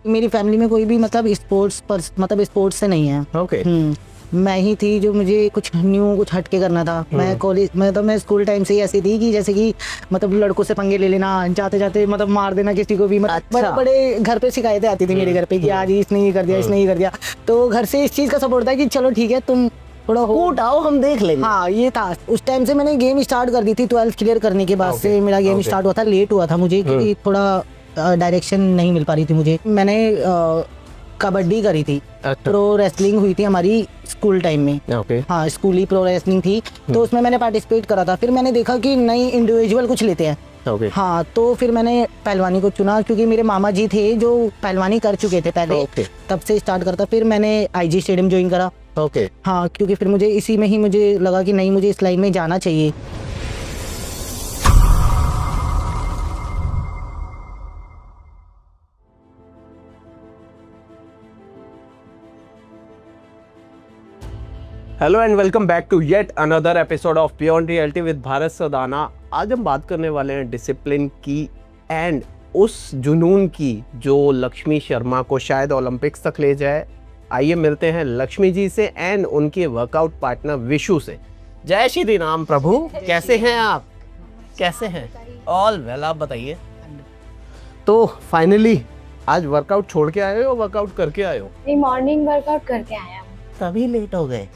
मेरी फैमिली में कोई भी मतलब स्पोर्ट्स से नहीं है। ओके। मैं ही थी जो मुझे कुछ कुछ हट के करना था। मैं कॉलेज मैं स्कूल टाइम से ही ऐसी थी कि जैसे कि मतलब लड़कों से पंगे ले लेना, जाते जाते मतलब मार देना किसी को भी, मतलब अच्छा। बड़े घर पे शिकायतें आती थी मेरे घर पे कि आज इसने ये कर दिया, इसने ये कर दिया। तो घर से इस चीज़ का सपोर्ट था कि चलो ठीक है तुम थोड़ा कूट आओ हम देख लेंगे। हाँ ये था। उस टाइम से मैंने गेम स्टार्ट कर दी थी। 12th क्लियर करने के बाद से मेरा गेम स्टार्ट हुआ था। लेट हुआ था मुझे क्योंकि थोड़ा डायरेक्शन नहीं मिल पा रही थी मुझे। मैंने कबड्डी करी थी। प्रो रेसलिंग हुई थी हमारी स्कूल टाइम में। हाँ स्कूल ही प्रो रेसलिंग थी, तो उसमें मैंने पार्टिसिपेट करा था। फिर मैंने देखा कि नई इंडिविजुअल कुछ लेते हैं। हाँ तो फिर मैंने पहलवानी को चुना क्योंकि मेरे मामा जी थे जो पहलवानी कर चुके थे पहले। तब से स्टार्ट करता। फिर मैंने IG स्टेडियम ज्वाइन करा। हाँ क्योंकि फिर मुझे इसी में ही मुझे लगा कि नहीं मुझे इस लाइन में जाना चाहिए। Hello and welcome back to yet another episode of beyond reality with Bharat Sadana. आज हम बात करने वाले हैं डिसिप्लिन की एंड उस जुनून की जो लक्ष्मी शर्मा को शायद ओलंपिक्स तक ले जाए। आइए मिलते हैं लक्ष्मी जी से एंड उनके वर्कआउट पार्टनर विशु से। जय श्री राम प्रभु, कैसे हैं आप? कैसे हैं? ऑल वेल, आप बताइए। तो फाइनली आज वर्कआउट छोड़ के आए हो, वर्कआउट करके आए हो? नहीं, मॉर्निंग वर्कआउट करके आया। तभी लेट हो गए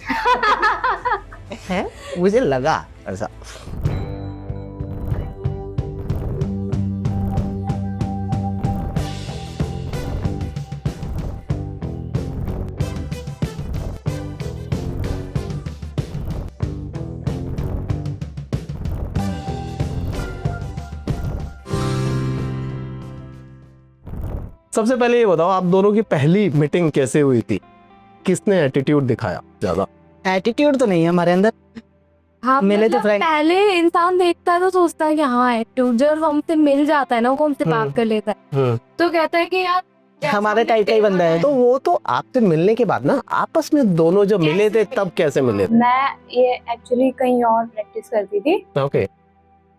हैं? मुझे लगा ऐसा। सबसे पहले ये बताओ, आप दोनों की पहली मीटिंग कैसे हुई थी? किसने एटीट्यूड दिखाया ज्यादा? एटीट्यूड तो नहीं है हमारे अंदर। हाँ, मिले तो मतलब फ्रेंड। पहले इंसान देखता है तो सोचता है कि हाँ एटीट्यूड, जब हमसे मिल जाता है ना, वो हमसे बात कर लेता है तो कहता है कि यार हमारे टाइप का ही बंदा है। तो वो तो आपसे मिलने के बाद ना, आपस में दोनों जब मिले थे तब कैसे मिले थे? मैं ये एक्चुअली कहीं और प्रैक्टिस करती थी। ओके।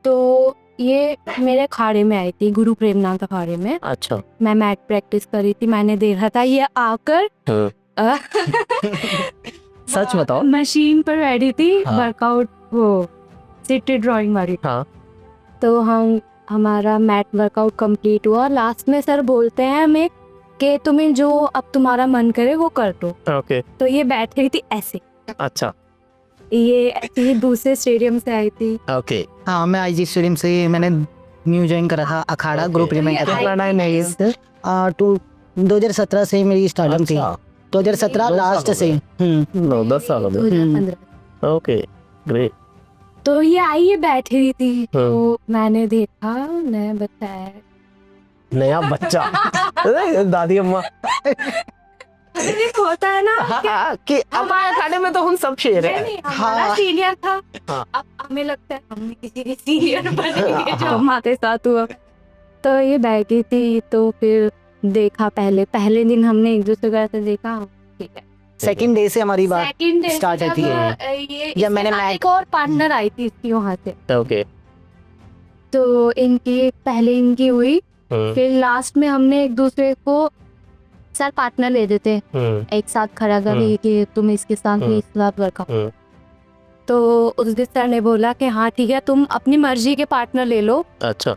तो ये मेरे अखाड़े में आई थी, गुरु प्रेमनाथ अखाड़े में। अच्छा। मैं मैट प्रैक्टिस कर रही थी, मैंने देखा था ये आकर सच बताओ। मशीन पर बैठी थी। हाँ। वर्कआउट वो सिटेड ड्राइंग वाली। हाँ। तो हमारा मैट वर्कआउट कंप्लीट हुआ। लास्ट में सर बोलते हैं हमें कि तुम्हें जो अब तुम्हारा मन करे वो कर दो। ओके। तो ये बैठ रही थी ऐसे। अच्छा। ये दूसरे स्टेडियम से आई थी। ओके। हाँ मैं IG स्टेडियम से मैंने न्यू ज्वाइन करा था अखाड़ा ग्रुप में। 2017 से मेरी स्टार्टिंग थी। 2017 लास्ट से 9-10 साल हो गए। 2015। Okay great. तो ये आई, ये बैठी हुई थी। तो मैंने देखा नया बच्चा है। नया बच्चा अरे दादी अम्मा होता है ना कि हमारे अखाड़े में तो हम सब शेर हैं। नहीं, हमारा सीनियर था। अब हमें लगता है हमने किसी के सीनियर बनेंगे जो हमारे साथ हुआ। तो ये बैठी थी। तो फिर देखा, पहले दिन हमने एक दूसरे को ऐसे देखा। ठीक है, सेकंड डे से हमारी बात सेकंड डे स्टार्ट होती है। ये जब मैंने एक और पार्टनर आई थी इसकी वहाँ से। ओके। तो पहले इनकी हुई। फिर लास्ट में हमने एक दूसरे को सर पार्टनर ले देते एक साथ खड़ा करके कि तुम इसके साथ इस साथ वर्कआउट। तो उस दिन सर ने बोला कि हाँ ठीक है, तुम अपनी मर्जी के पार्टनर ले लो। अच्छा।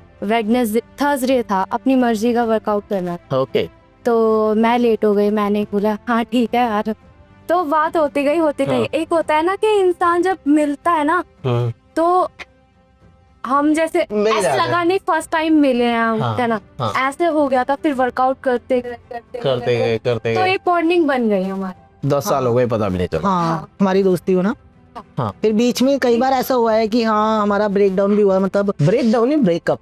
थर्सडे था, अपनी मर्जी का वर्कआउट करना। ओके। तो मैं लेट हो गई। मैंने बोला हाँ ठीक है यार। तो बात होती गई। एक होता है ना कि इंसान जब मिलता है ना तो हम जैसे ऐसा लगा नहीं फर्स्ट टाइम मिले हैं हम, है ना। ऐसे हो गया था। फिर वर्कआउट करते गए तो एक बॉन्डिंग बन गई हमारी। 10 साल हो गए, पता भी नहीं चला। हाँ हमारी दोस्ती हो ना। हाँ। फिर बीच में कई बार ऐसा हुआ है कि हाँ हमारा ब्रेक डाउन भी हुआ, मतलब ब्रेकडाउन ही ब्रेकअप।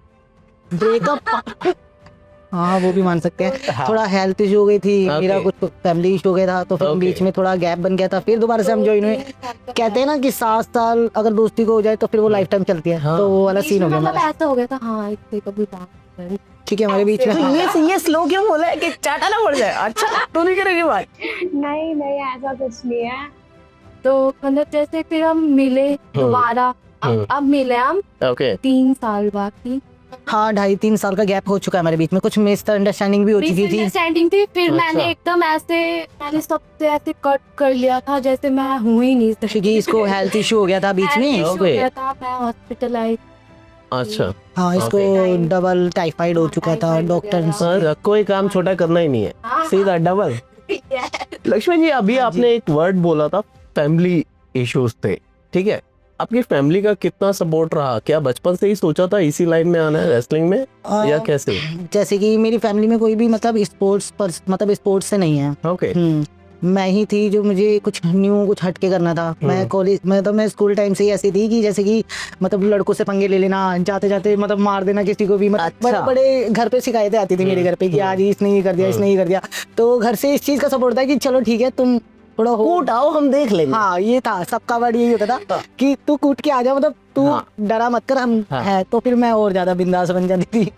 हाँ वो भी मान सकते हैं। थोड़ा हेल्थ इशू हो गई थी, मेरा कुछ फैमिली इशू हो गया था। तो फिर बीच में थोड़ा गैप बन गया था। फिर दोबारा से हम ज्वाइन हुए। कहते हैं ना कि 7 साल अगर दोस्ती को हो जाए तो फिर वो लाइफ टाइम चलती है। तो वो वाला सीन हो गया हमारा। ऐसा हो गया था। हाँ इससे कभी बात ठीक है हमारे बीच में। ये स्लो क्यों बोला है कि चाटा ना पड़ जाए? अच्छा तो नहीं करेगी बात? नहीं ऐसा कुछ नहीं है। तो मतलब जैसे फिर हम मिले दोबारा। अब मिले हम 3 साल बाद की। हाँ 2.5-3 साल का गैप हो चुका है हमारे बीच में, कुछ मिसअंडरस्टैंडिंग भी हो चुकी थी। मिसअंडरस्टैंडिंग थी, फिर अच्छा। मैंने एकदम ऐसे मैंने सबसे ऐसे कट कर लिया था जैसे मैं हूँ ही नहीं। क्योंकि इसको हेल्थ इशू हो गया था बीच में। हो ओके। गया था, मैं हॉस्पिटलाइज। अच्छा हाँ इसको डबल टाइफाइड हो चुका था, टाइफाइड डॉक्टर वगैरह। सर कोई काम छोटा करना ही नहीं है, सीधा डबल। लक्ष्मण जी अभी आपने एक वर्ड बोला था फैमिली इश्यूज थे, ठीक है, आपकी फैमिली का कितना सपोर्ट रहा? क्या बचपन से ही सोचा था इसी लाइन में आना है रेसलिंग में, या कैसे? जैसे कि मेरी फैमिली में कोई भी मतलब स्पोर्ट्स से नहीं है। ओके। मैं ही थी जो मुझे कुछ हटके करना था। मैं कॉलेज मैं स्कूल टाइम से ही ऐसी थी कि जैसे कि मतलब लड़कों से पंगे ले लेना, जाते जाते मतलब मार देना किसी को भी, मतलब अच्छा। बड़े घर पे शिकायतें आती थी मेरे घर पे कि आज इसने ये कर दिया, इसने ये कर दिया। तो घर से इस चीज का सपोर्ट था कि चलो ठीक है तुम थोड़ा कूट आओ हम देख लेंगे। हाँ ये था, सबका वर्ड यही होता था कि तू कूट के आ जा, मतलब तू डरा मत कर, हम है। तो फिर मैं और ज्यादा बिंदास बन जाती थी।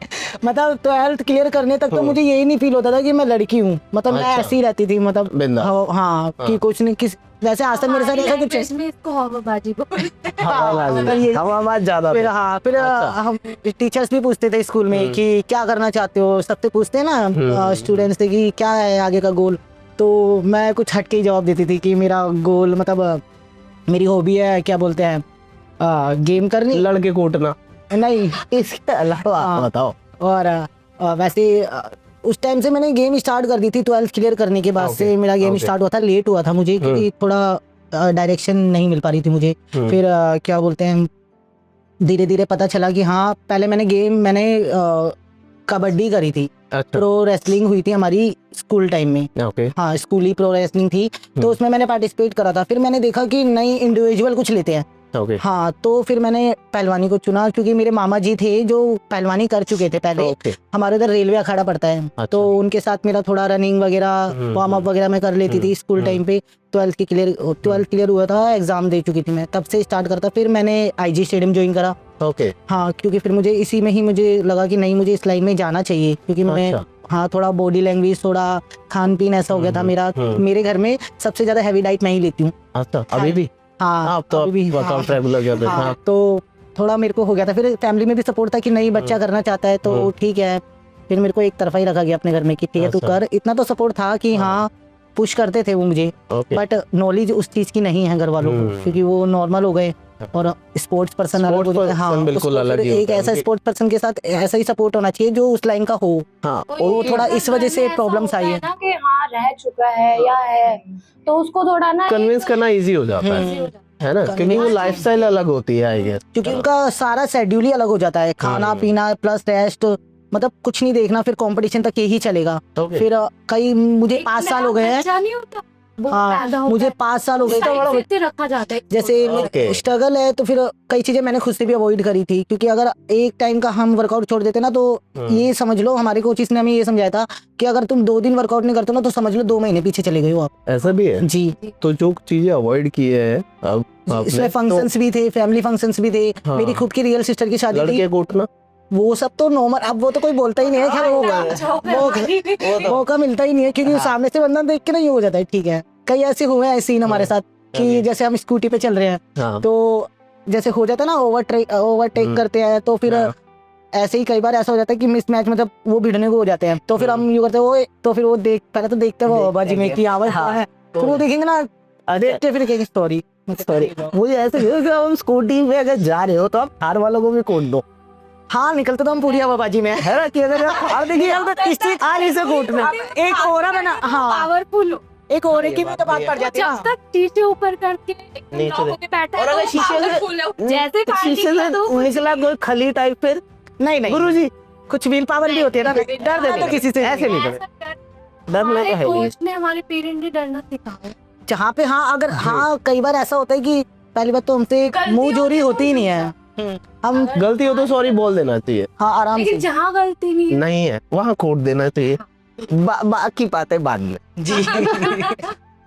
मतलब 12th क्लियर करने तक तो मुझे यही नहीं फील होता था कि मैं लड़की हूँ, मतलब मैं ऐसी ही रहती थी, मतलब बिंदास। हाँ कि कुछ नहीं किस वैसे आज तक मेरे साथ ऐसा कुछ इसमें इसको हवाबाजी बोलते हैं। हवाबाज ज्यादा फिर थे। हाँ फिर हम टीचर्स भी पूछते थे स्कूल में कि क्या करना चाहते हो, सबसे पूछते हैं ना स्टूडेंट्स से कि क्या है आगे का गोल। तो मैं कुछ हटके ही जवाब देती थी कि मेरा गोल मतलब मेरी हॉबी है, क्या बोलते हैं, गेम करनी, लड़के कूटना, नहीं इसके अलावा बताओ। और वैसे उस टाइम से मैंने गेम स्टार्ट कर दी थी 12th क्लियर करने के बाद से मेरा गेम स्टार्ट हुआ था। लेट हुआ था मुझे क्योंकि थोड़ा डायरेक्शन नहीं मिल पा रही थी मुझे। फिर क्या बोलते हैं, धीरे धीरे पता चला कि हाँ पहले मैंने कबड्डी करी थी। अच्छा। प्रो रेसलिंग हुई थी हमारी स्कूल टाइम में। ओके। हाँ स्कूली प्रो रेसलिंग थी, तो उसमें मैंने पार्टिसिपेट करा था। फिर मैंने देखा कि नई इंडिविजुअल कुछ लेते हैं। ओके। हाँ तो फिर मैंने पहलवानी को चुना क्योंकि मेरे मामा जी थे जो पहलवानी कर चुके थे पहले। ओके। हमारे उधर रेलवे अखाड़ा पड़ता है। अच्छा। तो उनके साथ मेरा थोड़ा रनिंग वगैरह वार्म अप वगैरह मैं कर लेती थी स्कूल टाइम पे। 12th क्लियर हुआ था, एग्जाम दे चुकी थी मैं, तब से स्टार्ट करता। फिर मैंने IG स्टेडियम ज्वाइन करा। ओके। हाँ क्योंकि फिर मुझे इसी में ही मुझे लगा कि नहीं मुझे इस लाइन में जाना चाहिए, क्योंकि मैं हाँ थोड़ा बॉडी लैंग्वेज, थोड़ा खान पीन ऐसा हो गया था मेरा। मेरे घर में सबसे ज्यादा हैवी डाइट मैं ही लेती हूँ। अच्छा अभी भी? हाँ आप तो अभी भी वर्कआउट रेगुलर कर रहे हैं। तो थोड़ा मेरे को हो गया था। फिर फैमिली में भी सपोर्ट था कि नहीं बच्चा करना चाहता है तो ठीक है। फिर मेरे को एक तरफा ही रखा गया अपने घर में कि ठीक है तू कर। इतना तो सपोर्ट था कि हाँ पुश करते थे वो मुझे, बट नॉलेज उस चीज की नहीं है घर वालों को, क्योंकि वो नॉर्मल हो गए और स्पोर्ट्स पर्सन अलग हो जाते हैं। हाँ बिल्कुल अलग ही एक ऐसा स्पोर्ट्स पर्सन के साथ ऐसा ही सपोर्ट होना चाहिए जो उस लाइन का हो। हाँ और वो थोड़ा इस वजह से प्रॉब्लम्स आई है ना कि हाँ रह चुका है या है, तो उसको थोोड़ा ना कन्विंस करना इजी हो जाता है ना, क्योंकि वो लाइफस्टाइल अलग होती है आई गेस, क्योंकि उनका सारा शेड्यूल ही अलग हो जाता है, खाना पीना प्लस रेस्ट, मतलब कुछ नहीं देखना, फिर कंपटीशन तक यही चलेगा। फिर कई मुझे 5 साल हो गए हैं। हाँ मुझे 5 साल हो गए तो रखा जाता है जैसे स्ट्रगल है। तो फिर कई चीजें मैंने खुद से भी अवॉइड करी थी, क्योंकि अगर एक टाइम का हम वर्कआउट छोड़ देते ना तो ये समझ लो, हमारे कोचिस ने हमें ये समझाया था कि अगर तुम 2 दिन वर्कआउट नहीं करते ना तो समझ लो 2 महीने पीछे चले गए हो आप। ऐसा भी है जी। तो जो चीजें अवॉइड की है अब इसमें फंक्शंस भी थे, फैमिली फंक्शंस भी थे। मेरी खुद की रियल सिस्टर की शादी थी। लड़के कूटना वो सब तो नॉर्मल, अब वो तो कोई बोलता ही नहीं है। खैर वो मौका मिलता ही नहीं है, क्योंकि सामने से बंदा देख के नहीं हो जाता है। ठीक है कई ऐसे हुए हैं सीन हमारे साथ कि जैसे हम स्कूटी पे चल रहे हैं तो जैसे हो जाता है ना ओवरटेक करते हैं, तो फिर ऐसे ही कई बार ऐसा हो जाता है कि मिस मैच मतलब वो भिड़ने को हो जाते हैं। तो फिर हम यूँ करते हैं वो, तो फिर वो पहले तो देखते हैं वो बाजी में कि आवाज है, फिर वो देखेंगे ना, अरे फिर कहेंगे सॉरी मुझे ऐसे हम स्कूटी पे अगर जा रहे हो तो आप कार वालों को भी कूट दो। हाँ निकलते तो हम पूरी हवाबाजी में है ना कि अगर आप देखिए इस चीज आज इसे कूटना एक और है ना। हाँ पावरफुल एक और की भी तो बात पड़ जाती है जब तक शीशे ऊपर करके बैठा और अगर शीशे से निकला कोई खली टाइप फिर नहीं गुरुजी कुछ विल पावर भी होती है ना, डर देते किसी से ऐसे नहीं करे, डर में तो है ही। कोच ने हमारे पेरेंट्स ने डरना सिखाया जहाँ पे हाँ अगर हाँ कई बार ऐसा होता है कि पहली बात तो हमसे मुंह जोरी होती ही नहीं है। हम गलती हो तो सॉरी बोल देना चाहिए। हाँ आराम से, जहाँ गलती नहीं है वहाँ कूट देना चाहिए। बाकी बातें बाद में जी।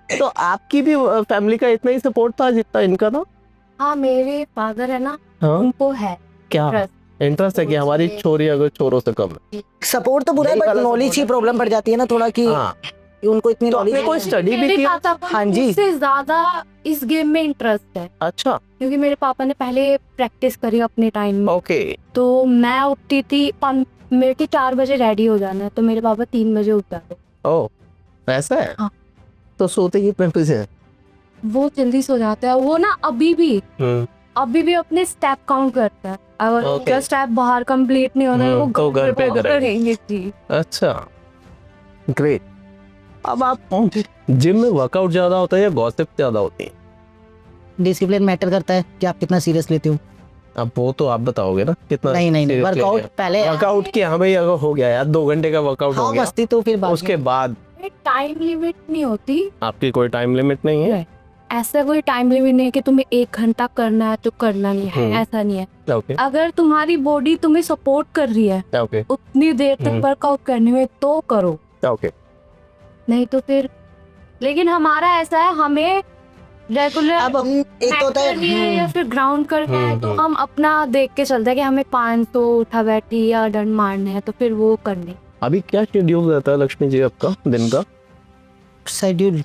तो आपकी भी फैमिली का इतना ही सपोर्ट था जितना इनका था? हाँ मेरे फादर है ना, उनको है क्या इंटरेस्ट है कि हमारी छोरी अगर छोरों से कम है। सपोर्ट तो बुरा है, बट नॉलेज ही प्रॉब्लम पड़ जाती है ना थोड़ा कि उनको इतनी तो knowledge आपने कोई नहीं है। स्टडी भी मेरे किया? पापा को हाँ जी। मुझसे ज्यादा इस गेम में इंटरेस्ट है, अच्छा, क्योंकि मेरे पापा ने पहले प्रैक्टिस करी अपने टाइम में। ओके। तो मैं उठती थी मेरे के 4 बजे रेडी हो जाना है, तो मेरे पापा 3 बजे उठ जाते। ओ, ऐसा है? हाँ। तो सोते कितने बजे हैं? वो जल्दी सो जाते हैं, वो ना अभी भी अपने स्टेप काउंट करते हैं। अगर Okay. उनका स्टेप बाहर कंप्लीट नहीं होता है, वो तो घर पे करेंगे जी। अच्छा, ग्रेट। अब आप जिम में वर्कआउट ज्यादा होता है या गॉसिप ज्यादा होती है? डिसिप्लिन मैटर करता है कि आप कितना सीरियस लेते हो। अब वो तो आप बताओगे ना कितना। नहीं वर्कआउट पहले वर्कआउट किया, हाँ भाई, अगर हो गया यार 2 घंटे का वर्कआउट हो हाँ गया, मस्ती तो फिर बाद उसके में। बाद टाइम लिमिट नहीं होती, आपकी कोई टाइम लिमिट नहीं है? ऐसा कोई टाइम लिमिट नहीं है कि तुम्हें 1 घंटा करना है तो करना नहीं है, हम्म। ऐसा नहीं है। ओके अगर तुम्हारी बॉडी तुम्हें सपोर्ट कर रही है ओके उतनी देर तक वर्कआउट करने में तो करो, ओके। नहीं तो फिर। लेकिन हमारा ऐसा है, हमें रेगुलर अब हम एक तो होता है या फिर ग्राउंड करना है, तो हम्म। हम अपना देख के चलते हैं कि हमें 500 उठा बैठी या डंड मारने हैं, तो फिर वो करने। अभी क्या शेड्यूल रहता है लक्ष्मी जी आपका दिन का? शेड्यूल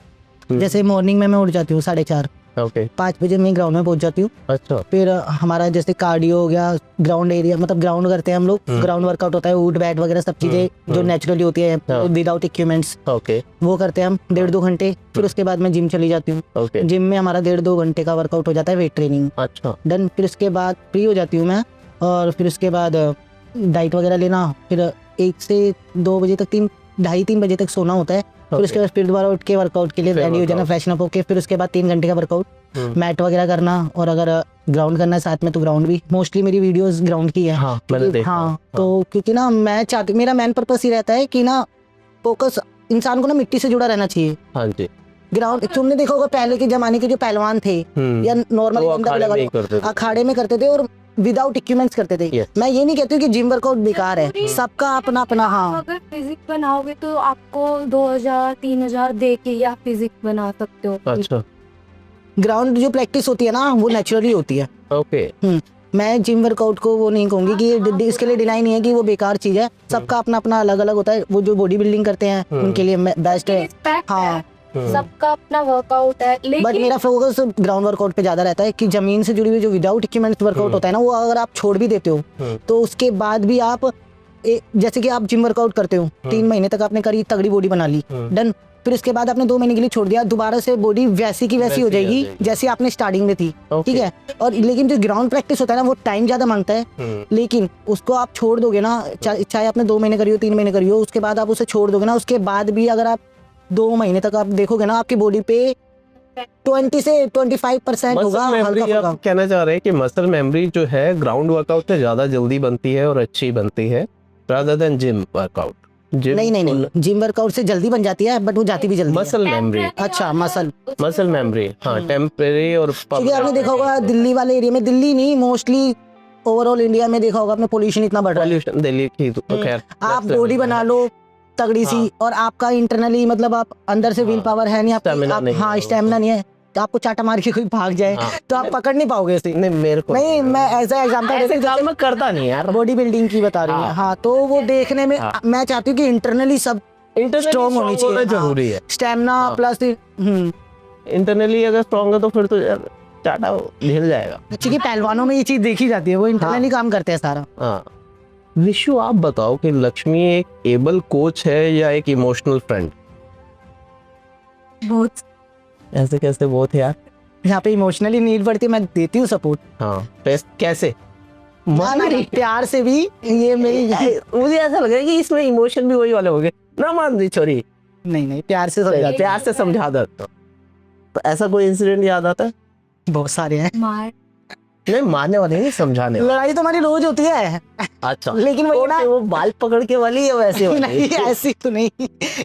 जैसे मॉर्निंग में मैं उठ जाती हूँ 4:30, ओके 5 बजे मैं ग्राउंड में पहुंच जाती हूँ। अच्छा फिर हमारा जैसे कार्डियो हो गया, ग्राउंड एरिया मतलब ग्राउंड करते हैं हम लोग, ग्राउंड वर्कआउट होता है, ऊट बैट वगैरह सब चीजें जो नेचुरली होती है हाँ। विदाउट इक्विपमेंट्स, ओके वो करते हैं हम 1.5-2 घंटे। फिर उसके बाद मैं जिम चली जाती हूँ। ओके जिम में हमारा 1.5-2 घंटे का वर्कआउट हो जाता है, वेट ट्रेनिंग अच्छा डन। फिर उसके बाद फ्री हो जाती हूँ मैं, और फिर उसके बाद डाइट वगैरह लेना, फिर 1 से 2 बजे तक 2:30-3 बजे तक सोना होता है। फिर उसके बाद फिर दोबारा उठ के वर्कआउट के लिए फिर रेडी हो जाना, workout। फ्रेशन अप होके। फिर उसके बाद 3 घंटे का वर्कआउट, मैट वगैरह करना, और अगर ग्राउंड करना है साथ में तो ग्राउंड भी। मोस्टली मेरी वीडियोस ग्राउंड की है। हाँ मैंने क्योंकि- देखा। हाँ तो क्योंकि ना मैं चाहती, मेरा मेन पर्पस ही रहता है कि ना फोकस इंसान को ना मिट्टी से जुड़ा रहना चाहिए। हाँ जी ग्राउंड तुमने देखा होगा पहले के जमाने के जो पहलवान थे या नॉर्मल वो अखाड़े में ही करते थे। अखाड़े में करते थे और विदाउट इक्विपमेंट्स करते थे। Yes। मैं ये नहीं कहती हूँ कि जिम वर्कआउट बेकार है, सबका अपना अपना। हाँ अगर फिजिक्स बनाओगे तो आपको 2000-3000 दे के या फिजिक्स बना सकते हो। अच्छा ग्राउंड जो प्रैक्टिस होती है ना वो नेचुरली होती है। ओके मैं जिम वर्कआउट को वो नहीं कहूंगी कि इसके लिए डिनाई नहीं है कि वो बेकार चीज है। सबका अपना अपना अलग अलग होता है। वो जो बॉडी बिल्डिंग करते हैं उनके लिए बेस्ट है। रिस्पेक्ट हाँ है, सबका अपना वर्कआउट है, बट लेकिन मेरा फोकस ग्राउंड वर्कआउट पे ज्यादा रहता है कि जमीन से जुड़ी हुई जो विदाउट इक्विपमेंट्स वर्कआउट होता है ना, वो अगर आप छोड़ भी देते हो तो उसके बाद भी आप जैसे कि आप जिम वर्कआउट करते हो 3 महीने तक आपने करी, तगड़ी बॉडी बना ली, डन। फिर उसके बाद आपने 2 महीने के लिए छोड़ दिया, दोबारा से बॉडी वैसी की वैसी हो जाएगी जैसी आपने स्टार्टिंग में थी, ठीक है। और लेकिन जो ग्राउंड प्रैक्टिस होता है ना वो टाइम ज्यादा मांगता है, लेकिन उसको आप छोड़ दोगे ना, चाहे आपने 2 महीने करी हो 3 महीने करी हो, उसके बाद आप उसे छोड़ दोगे ना, उसके बाद भी अगर आप 2 महीने तक आप देखोगे ना आपकी बॉडी पे 20 से 25% होगा हल्का फुल्का। आप कहना चाह रहे हैं कि मसल मेमोरी जो है ग्राउंड वर्कआउट से ज्यादा जल्दी बनती है और अच्छी बनती है rather than जिम वर्कआउट? नहीं जिम वर्कआउट से जल्दी बन जाती है बट वो जाती भी जल्दी है। मसल मेमोरी, अच्छा मसल मेमोरी, हाँ टेम्परेरी और क्योंकि आपने देखा होगा दिल्ली वाले एरिया में, दिल्ली नहीं मोस्टली ओवरऑल इंडिया में देखा होगा आपने, पोल्यूशन इतना बढ़ रहा है। पॉल्यूशन दिल्ली की तो खैर आप बॉडी बना लो तगड़ी सी, और आपका इंटरनली मतलब आप अंदर से विल पावर है नहीं आपकी, हाँ स्टेमिना नहीं है, तो आपको चाटा मार के कोई भाग जाए तो आप पकड़ नहीं पाओगे इसे। नहीं मेरे को नहीं मैं ऐसा एग्जांपल ऐसे काम मैं करता नहीं यार। बॉडी बिल्डिंग की बता रही हूँ। हाँ तो वो देखने में मैं चाहती हूँ कि इंटरनली सब स्ट्रॉन्ग होनी चाहिए, जरूरी है। स्टेमिना प्लस इंटरनली अगर स्ट्रॉन्ग है तो फिर तो यार चाटा झेल जाएगा। क्योंकि पहलवानों में ये चीज देखी जाती है, वो इंटरनली काम करते हैं सारा। हाँ विशु आप बताओ कि लक्ष्मी एक एबल कोच है या एक इमोशनल फ्रेंड? बहुत ऐसे कैसे बहुत यार? यहाँ पे इमोशनली नीड पड़ती है, मैं देती हूँ सपोर्ट। हाँ कैसे? नहीं, प्यार से भी ये मेरी मुझे ऐसा लग रहा है कि इसमें इमोशन भी वही वाले हो गए ना, मान दी छोरी। नहीं प्यार से समझा, प्यार से समझा देता हूं। तो ऐसा कोई इंसिडेंट याद आता है? बहुत सारे हैं। मार नहीं मारने वाले नहीं, समझाने वाले। लड़ाई तो हमारी रोज होती है, अच्छा लेकिन वही ना, वो बाल पकड़ के वाली है वैसे वाली? नहीं ऐसी तो नहीं,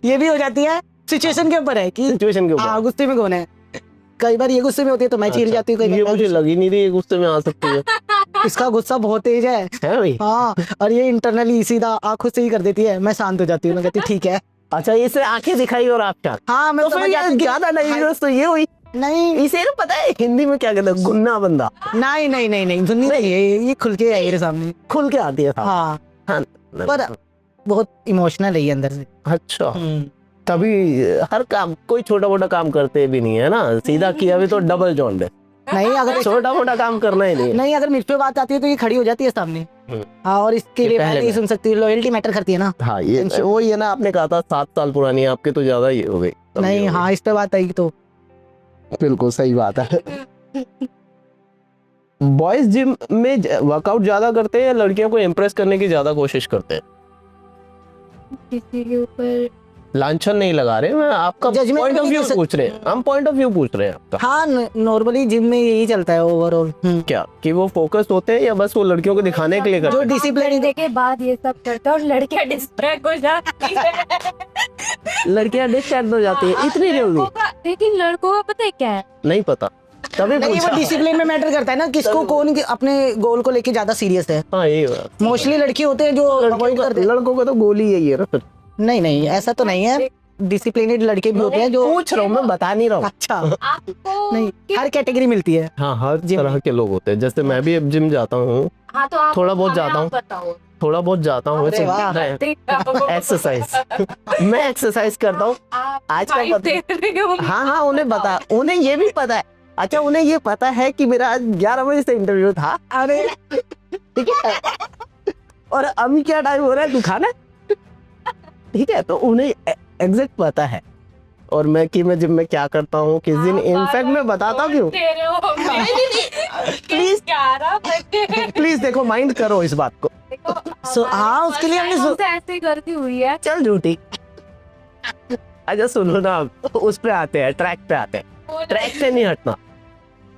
ये भी हो जाती है सिचुएशन के ऊपर है कि सिचुएशन के ऊपर। हाँ गुस्से में कौन है। कई बार ये गुस्से में होती है तो मैं चिढ़ जाती हूँ, कई ये बार मुझे लगी नहीं रही गुस्से में आ सकती है। इसका गुस्सा बहुत तेज है भाई? हाँ, और ये इंटरनली सीधा आंखों से ही कर देती है, मैं शांत हो जाती हूँ, मैं कहती ठीक है। अच्छा इसे आंखें दिखाई और आप क्या? हाँ मैं तो फिर यार ज्यादा डाइवर्स तो ये हुई। नहीं इसे ना पता है हिंदी में क्या कहते हैं, गुन्ना बंदा। नहीं सुननी नहीं है, ये खुल के है मेरे सामने, खुल के आती है। हाँ हाँ पर बहुत इमोशनल है ये अंदर से। अच्छा तभी हर काम, कोई छोटा मोटा काम करते भी नहीं है ना, सीधा किया भी तो डबल जॉन्ड है, नहीं अगर छोटा मोटा काम करना ही नहीं है। नहीं, अगर मुझ पे बात आती है तो ये खड़ी हो जाती है सामने। हाँ, और इसके लिए पहले पहले ही में। सुन सकती है, लॉयल्टी मैटर करती है ना। हाँ, ये वही है ना, आपने कहा था 7 साल पुरानी है, आपके तो ज्यादा ही हो गई। तब नहीं, ये हो हाँ, इस पे बात आई तो गई। बिल्कुल सही बात है। बॉयज जिम में वर्कआउट ज्यादा करते हैं या लड़कियों को इम्प्रेस करने की ज्यादा कोशिश करते हैं? किसी के ऊपर लांछन नहीं लगा रहे, मैं आपका Judgment पॉइंट ऑफ नहीं व्यू कर पूछ रहे हैं, हम पॉइंट ऑफ व्यू पूछ रहे हैं आपका। हाँ, नॉर्मली जिम में यही चलता है ओवरऑल। क्या कि वो फोकस होते हैं या बस वो लड़कियों को दिखाने के लिए करते जो हैं? डिसिप्लिन करने के बाद ये सब करते हैं और लड़कियां डिस्ट्रैक्ट हो जाती है। लड़कियां डिस्ट्रैक्ट हो जाती है, इतनी जल्दी? लेकिन लड़कों का पता है क्या है, नहीं पता, तभी नहीं, पूछा। वो डिसिप्लिन में मैटर करता है ना, किसको कौन अपने गोल को लेके ज्यादा सीरियस है। हाँ, ये बात। मोस्टली लड़के होते हैं जो अवॉइड करते हैं। लड़कों का तो गोल ही यही है ना फिर। नहीं, ऐसा तो नहीं है, डिसिप्लिनेड लड़के भी होते हैं जो। पूछ रहा हूँ मैं, बता नहीं रहा हूँ। अच्छा, आपको नहीं, हर कैटेगरी मिलती है। हाँ, हर तरह के लोग होते हैं, जैसे मैं भी अब जिम जाता हूँ, हाँ तो आप थोड़ा बहुत हमें जाता आप हूँ। बताओ। थोड़ा बहुत जाता हूँ अरे वाह। एक्सरसाइज। मैं एक्सरसाइज करता हूँ। आज का पता, हाँ, उन्हें बता, उन्हें ये भी पता है। अच्छा, उन्हें ये पता है कि मेरा आज 11 बजे से इंटरव्यू था। अरे ठीक है, और अभी क्या टाइम हो रहा है, तू खाना है? ठीक है, तो उन्हें एग्जैक्ट पता है। और मैं जिम में क्या करता हूँ, किस दिन, इनफैक्ट मैं बताता क्यों, प्लीज देखो, माइंड करो इस बात को। हाँ, उसके लिए हमने ऐसे करती हुई है। चल झूठी। अच्छा सुनो ना, उस पे आते हैं, ट्रैक पे आते हैं। ट्रैक से नहीं हटना,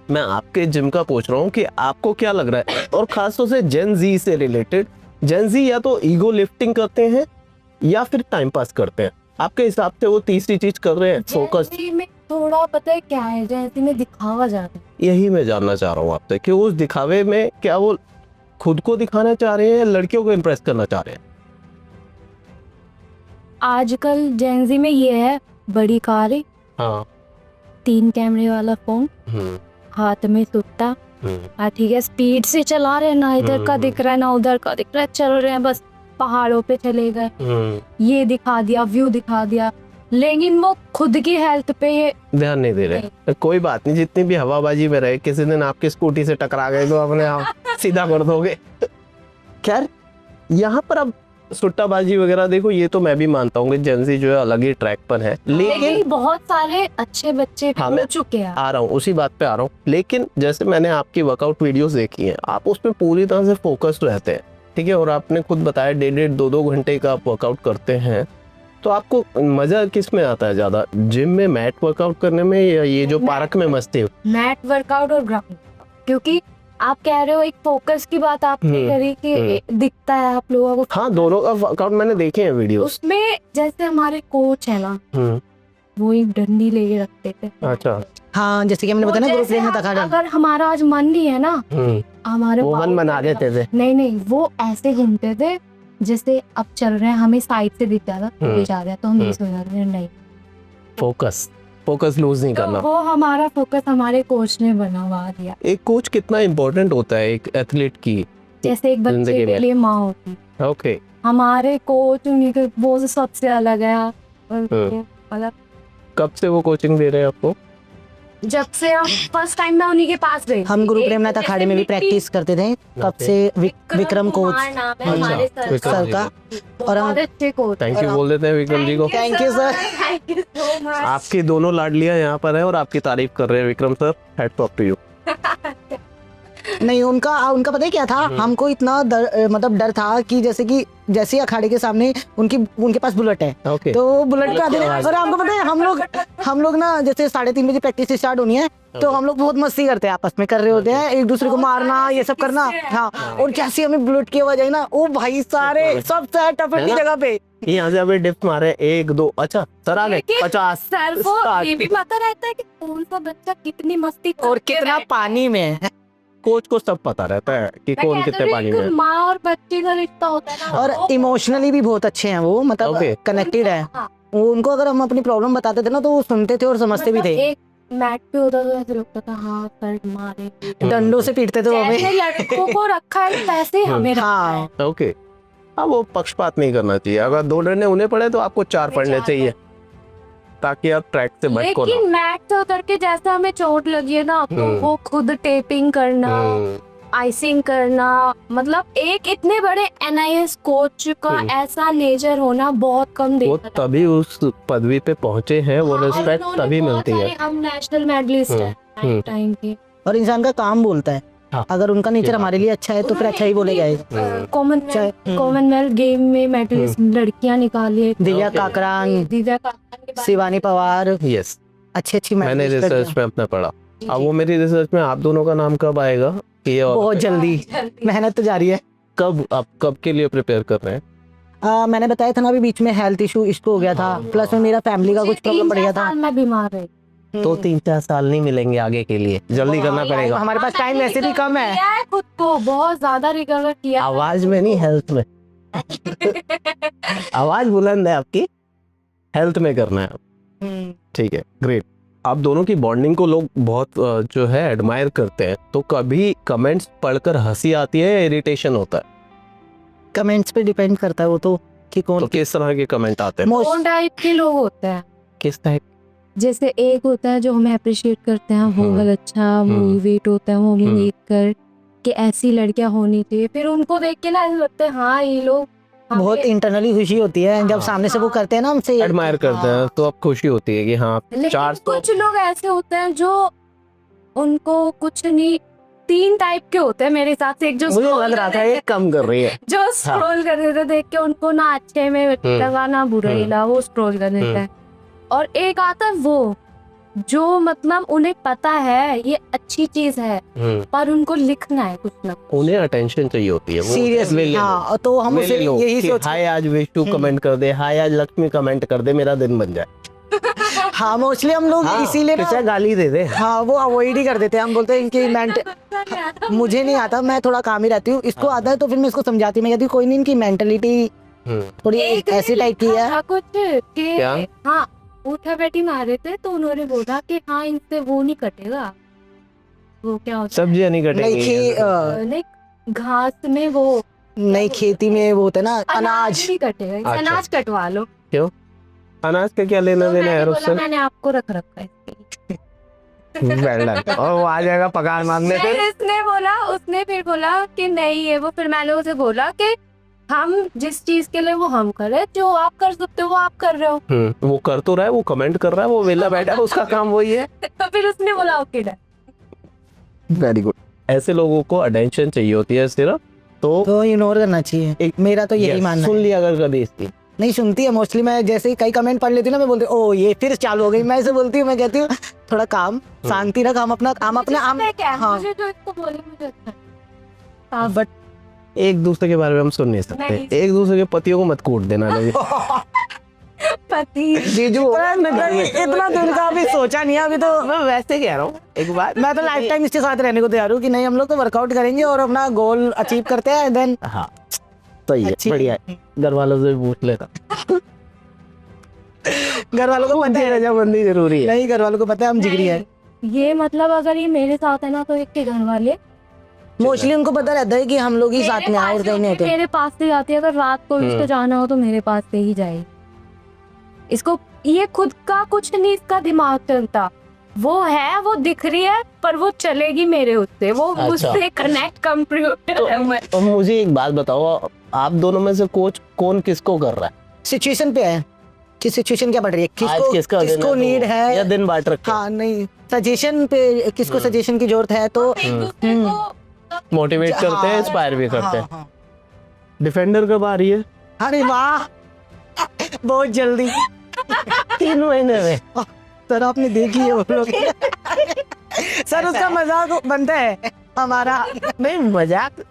मैं आपके जिम का पूछ रहा हूँ कि आपको क्या लग रहा है, और खासतौर से जेन जी से रिलेटेड। जेन जी या तो ईगो लिफ्टिंग करते हैं या फिर टाइम पास करते हैं, आपके हिसाब से वो तीसरी चीज कर रहे हैं, फोकस? जैसे में थोड़ा पता है क्या है, जैसे में दिखावा ज्यादा है। यही मैं जानना चाह रहा हूँ आपसे कि उस दिखावे में क्या वो खुद को दिखाना चाह रहे हैं या लड़कियों को इम्प्रेस करना चाह रहे हैं? आजकल जेंजी में ये है, बड़ी कारें, हाँ। 3 कैमरे वाला फोन, हाथ में सुट्टा, हाँ ठीक है, स्पीड से चला रहे हैं, ना इधर का दिख रहा है ना उधर का दिख रहा है, चल रहे हैं, बस पहाड़ों पे चले गए, ये दिखा दिया, व्यू दिखा दिया, लेकिन वो खुद की हेल्थ पे ध्यान नहीं दे रहे। कोई बात नहीं, जितनी भी हवाबाजी में रहे, किसी दिन आपकी स्कूटी से टकरा गए तो अपने आप सीधा कर दोगे। खैर, यहाँ पर अब सुट्टाबाजी वगैरह देखो, ये तो मैं भी मानता हूँ कि जेंजी जो है अलग ही ट्रैक पर है, लेकिन बहुत सारे अच्छे बच्चे हाँ, हो मैं चुके हैं। आ रहा हूँ, उसी बात पे आ रहा हूँ। लेकिन जैसे मैंने आपकी वर्कआउट वीडियोस देखी हैं, आप उसमें पूरी तरह से फोकस्ड रहते हैं, ठीक है, और आपने खुद बताया 1.5-2 घंटे का आप वर्कआउट करते हैं, तो आपको मजा किस में आता है ज्यादा, जिम में मैट वर्कआउट करने में या ये जो पार्क में मस्ती है? मैट वर्कआउट और ग्राउंड, क्योंकि आप कह रहे हो एक फोकस की बात आपने करी कि दिखता है आप लोगों को। हाँ, दोनों का वर्कआउट मैंने देखे हैं वीडियो। उसमें जैसे हमारे कोच है ना, वो एक डंडी लेके रखते थे। अच्छा, हाँ, जैसे कि हमने बताया ना, ग्रुप में था। अगर हमारा आज मन नहीं है ना, हमारे वो मन बना देते थे। नहीं, वो ऐसे घूमते थे, जैसे अब चल रहे हैं, हमें साइड से दिख जाता कोई जा रहा है तो हम मिस हो जाते हैं। नहीं, फोकस लूज नहीं करना। तो वो हमारा फोकस हमारे कोच ने बनवा दिया। एक कोच कितना इम्पोर्टेंट होता है एक एथलीट की? जैसे एक बच्चे के लिए माँ होती, ओके, हमारे कोच उन्हीं के वो सबसे अलग है। मतलब कब से वो कोचिंग दे रहे हैं आपको? जब से हम फर्स्ट टाइम मैं उन्हीं के पास गई। हम गुरु प्रेमनाथ अखाड़े में भी प्रैक्टिस करते थे, तब से विक्रम कोच नाम है हमारे सर सर का, और हम बहुत अच्छे कोच। थैंक यू बोल देते हैं विक्रम जी को। Thank you sir. Thank you so much. आपकी दोनों लाडलियां यहाँ पर हैं और आपकी तारीफ कर रहे हैं Vikram sir, hats off to you. नहीं, उनका पता है क्या था, हमको इतना मतलब डर था कि जैसे अखाड़े के सामने उनके पास बुलेट है, ओके, तो बुलेट पे आते हैं। और हमको पता है, हम लोग ना जैसे 3:30 बजे प्रैक्टिस स्टार्ट होनी है, तो हम लोग बहुत मस्ती करते हैं, आपस में कर रहे होते हैं, एक दूसरे को मारना, ये सब करना। हाँ, और जैसे हमें बुलेट की आवाज आई ना, ओ भाई, सारे सब सेट अपनी जगह पे। यहाँ से अभी डिप मारे 1 2, अच्छा सर आ गए 50। सर को ये भी पता रहता है कि कौन सा बच्चा कितनी मस्ती और कितना पानी में है। कोच को सब पता रहता है कि कौन कितने पानी में है। माँ और बच्चे का रिश्ता होता है ना, और इमोशनली भी बहुत अच्छे हैं वो, मतलब कनेक्टेड है। उनको अगर हम अपनी प्रॉब्लम बताते थे ना, तो वो सुनते थे और समझते भी थे। एक मैट पे होता था, ऐसे लगता था हाँ सर मारे, डंडों से पीटते थे वो हमें। जैसे लड़कों को रखा है वैसे हमें रखा है। ओके, अब वो पक्षपात नहीं करना चाहिए, अगर 2 डंडे उन्हें पड़े तो आपको 4 पड़ने चाहिए। ताकि आप ट्रैक से भटको ना। लेकिन मैट से उतर के जैसे हमें चोट लगी है ना, तो वो खुद टेपिंग करना, आइसिंग करना, मतलब एक इतने बड़े NIS कोच का ऐसा नेचर होना बहुत कम वो देखा था। तभी उस पदवी पे पहुंचे हैं, वो हाँ, रिस्पेक्ट इन्होंने तभी बहुत मिलती है। सारे हम नेशनल मेडलिस्ट हैं टाइम के। और इंसान का काम बोलता है, हाँ। अगर उनका नेचर हमारे लिए अच्छा है तो फिर अच्छा ही बोले जाएगा। कॉमनवेल्थ गेम में मेडलिस्ट लड़कियां निकाली है, दिव्या काकरान, दिव्या काकरान के बारे शिवानी पवार, यस, अच्छी अच्छी मैंने medalist रिसर्च लड़कियां। में अपना पढ़ा। जी, अब वो मेरी रिसर्च में आप दोनों का नाम कब आएगा कि और बहुत जल्दी, मेहनत तो जारी है। कब आप कब के लिए प्रिपेयर कर रहे हैं? मैंने बताया था ना अभी बीच में हेल्थ इशू इसको हो गया था, प्लस में मेरा फैमिली का कुछ प्रॉब्लम पड़ गया था। मैं बीमार रही। तो 3-4 साल नहीं मिलेंगे आगे के लिए, जल्दी करना पड़ेगा। हमारे पास टाइम वैसे भी कम है। किया है खुद को बहुत ज्यादा रिकवर किया। आवाज में नहीं, हेल्थ में। आवाज बुलंद है आपकी, हेल्थ में करना है आप। ठीक है, ग्रेट। आप दोनों की बॉन्डिंग को लोग बहुत जो है एडमायर करते हैं, तो कभी कमेंट्स पढ़कर हंसी आती है या इरिटेशन होता है? कमेंट्स पे डिपेंड करता है वो तो कि कौन तो किस तरह के कमेंट आते हैं? मोस्ट कौन टाइप के लोग होते हैं? किस टाइप? जैसे एक होता है जो हमें अप्रिशिएट करते हैं, वो बहुत अच्छा मोटिवेट होता है, वो हमें देख कर कि ऐसी लड़कियां होनी चाहिए। फिर उनको देख के ना ऐसा लगता है हाँ ये लोग बहुत इंटरनली खुशी होती है जब सामने से वो करते हैं ना हमसे एडमायर करते हैं, तो अब खुशी होती है कि हाँ लेकिन 400 कुछ लोग ऐसे होते हैं जो उनको कुछ नहीं, 3 टाइप के होते हैं मेरे हिसाब से। एक जो मुझे scroll लग रहा कर था रहे ये कम कर रही है। जो स्क्रॉल कर देते हैं, देख के उनको ना अच्छे में लगा ना बुरा ही लगा, वो स्क्रॉल कर देता है। और एक आता है वो जो मतलब उन्हें पता है ये अच्छी चीज है पर उनको लिखना है कुछ ना कुछ। उन्हें अटेंशन चाहिए होती है, वो सीरियसली। हाँ, तो हम उसे यही सोच हाय आज विष्णु कमेंट कर दे, हाय आज लक्ष्मी कमेंट कर दे, मेरा दिन बन जाए। हाँ, मोस्टली हम लोग इसीलिए ना गाली दे दे। हाँ, वो अवॉइड ही कर देते हैं। हम बोलते हैं इनकी मुझे नहीं आता, मैं थोड़ा काम ही रहती हूँ, इसको आता है तो फिर मैं इसको समझाती हूँ। मैं कहती हूँ कोई नहीं, इनकी मेंटलिटी थोड़ी ऐसी टाइप की है। कुछ के क्या? हाँ, उठा बैठी मारे थे तो उन्होंने बोला कि हाँ इनसे वो नहीं कटेगा, वो क्या होता है सब्जियां नहीं कटेंगी, नहीं घास में वो नई खेती में वो होता है ना अनाज। नहीं कटेगा, अच्छा। अनाज कटवा लो। क्यों? अनाज का क्या लेना तो देना है मैंने उससे? बोला मैंने आपको रख रखा है इसके लिए। Well done। और वो आ जाएगा पगार मांगने फिर पे। उसने फिर बोला कि नहीं है वो। फिर मैंने उसे बोला कि हम जिस चीज के लिए वो हम करें, जो आप कर सकते हो वो आप कर रहे हो। वो कर तो रहा है, वो कमेंट कर रहा है, वो वेला बैठा है, उसका काम वही है। तो फिर उसने बोला ओके डन। Very good. ऐसे लोगों को अटेंशन चाहिए होती है सिर्फ, तो इग्नोर करना चाहिए, मेरा तो यही मानना सुन है। लिया अगर कभी इसकी नहीं सुनती है मोस्टली। मैं जैसे ही कई कमेंट पढ़ लेती हूँ ना, मैं बोलती हूँ ओ ये फिर चालू हो गई। मैं ऐसे बोलती हूँ, मैं कहती हूँ थोड़ा काम शांति रख, हम अपना काम अपने हम। हाँ, मुझे जो इसको बोले मुझे अच्छा बट एक दूसरे के बारे में हम सुन नहीं सकते। नहीं। एक दूसरे के पतियों को मत कूट देना लोग। पति जीजू इतना दिन का अभी सोचा नहीं है अभी तो। मैं वैसे कह रहा हूँ एक बात, मैं तो लाइफ टाइम इसके साथ रहने को तैयार हूँ कि नहीं, हम लोग तो वर्कआउट करेंगे और अपना गोल अचीव करते हैं देन। हाँ सही है, अच्छी- बढ़िया है। घर वालों से भी पूछ लेता, घर वालों को पता है, रजामंदी जरूरी है। नहीं घर वालों को पता है हम जिगरी है। ये मतलब अगर ये मेरे साथ है ना तो इसके घर वाले मोस्टली उनको पता रहता है कि हम लोग ही साथ में आए और कहीं नहीं होते। मेरे पास से जाती है। अगर रात को इसको जाना हो तो मेरे पास से ही जाए। इसको ये खुद का कुछ नहीं, इसका दिमाग चलता वो है, वो दिख रही है पर वो चलेगी मेरे उससे, वो अच्छा। मुझसे कनेक्ट कंप्यूटर है। मैं तो मुझे एक बात बताओ, आप दोनों में से कोच कौन किसको कर रहा है? सिचुएशन पे है कि सिचुएशन क्या बढ़ रही है, आज किसका दिन किसको है, नीड तो है या दिन बांट रखे? हाँ नहीं, सजेशन पे किसको सजेशन की जरूरत है तो एक दूसरे को मोटिवेट करते हैं, इंस्पायर भी करते हैं। हाँ। डिफेंडर कब आ रही है? अरे वाह, बहुत जल्दी 3 महीने में। सर आपने देख लिया वो लोग। सर उसका मजाक बनता है हमारा, नहीं मजाक,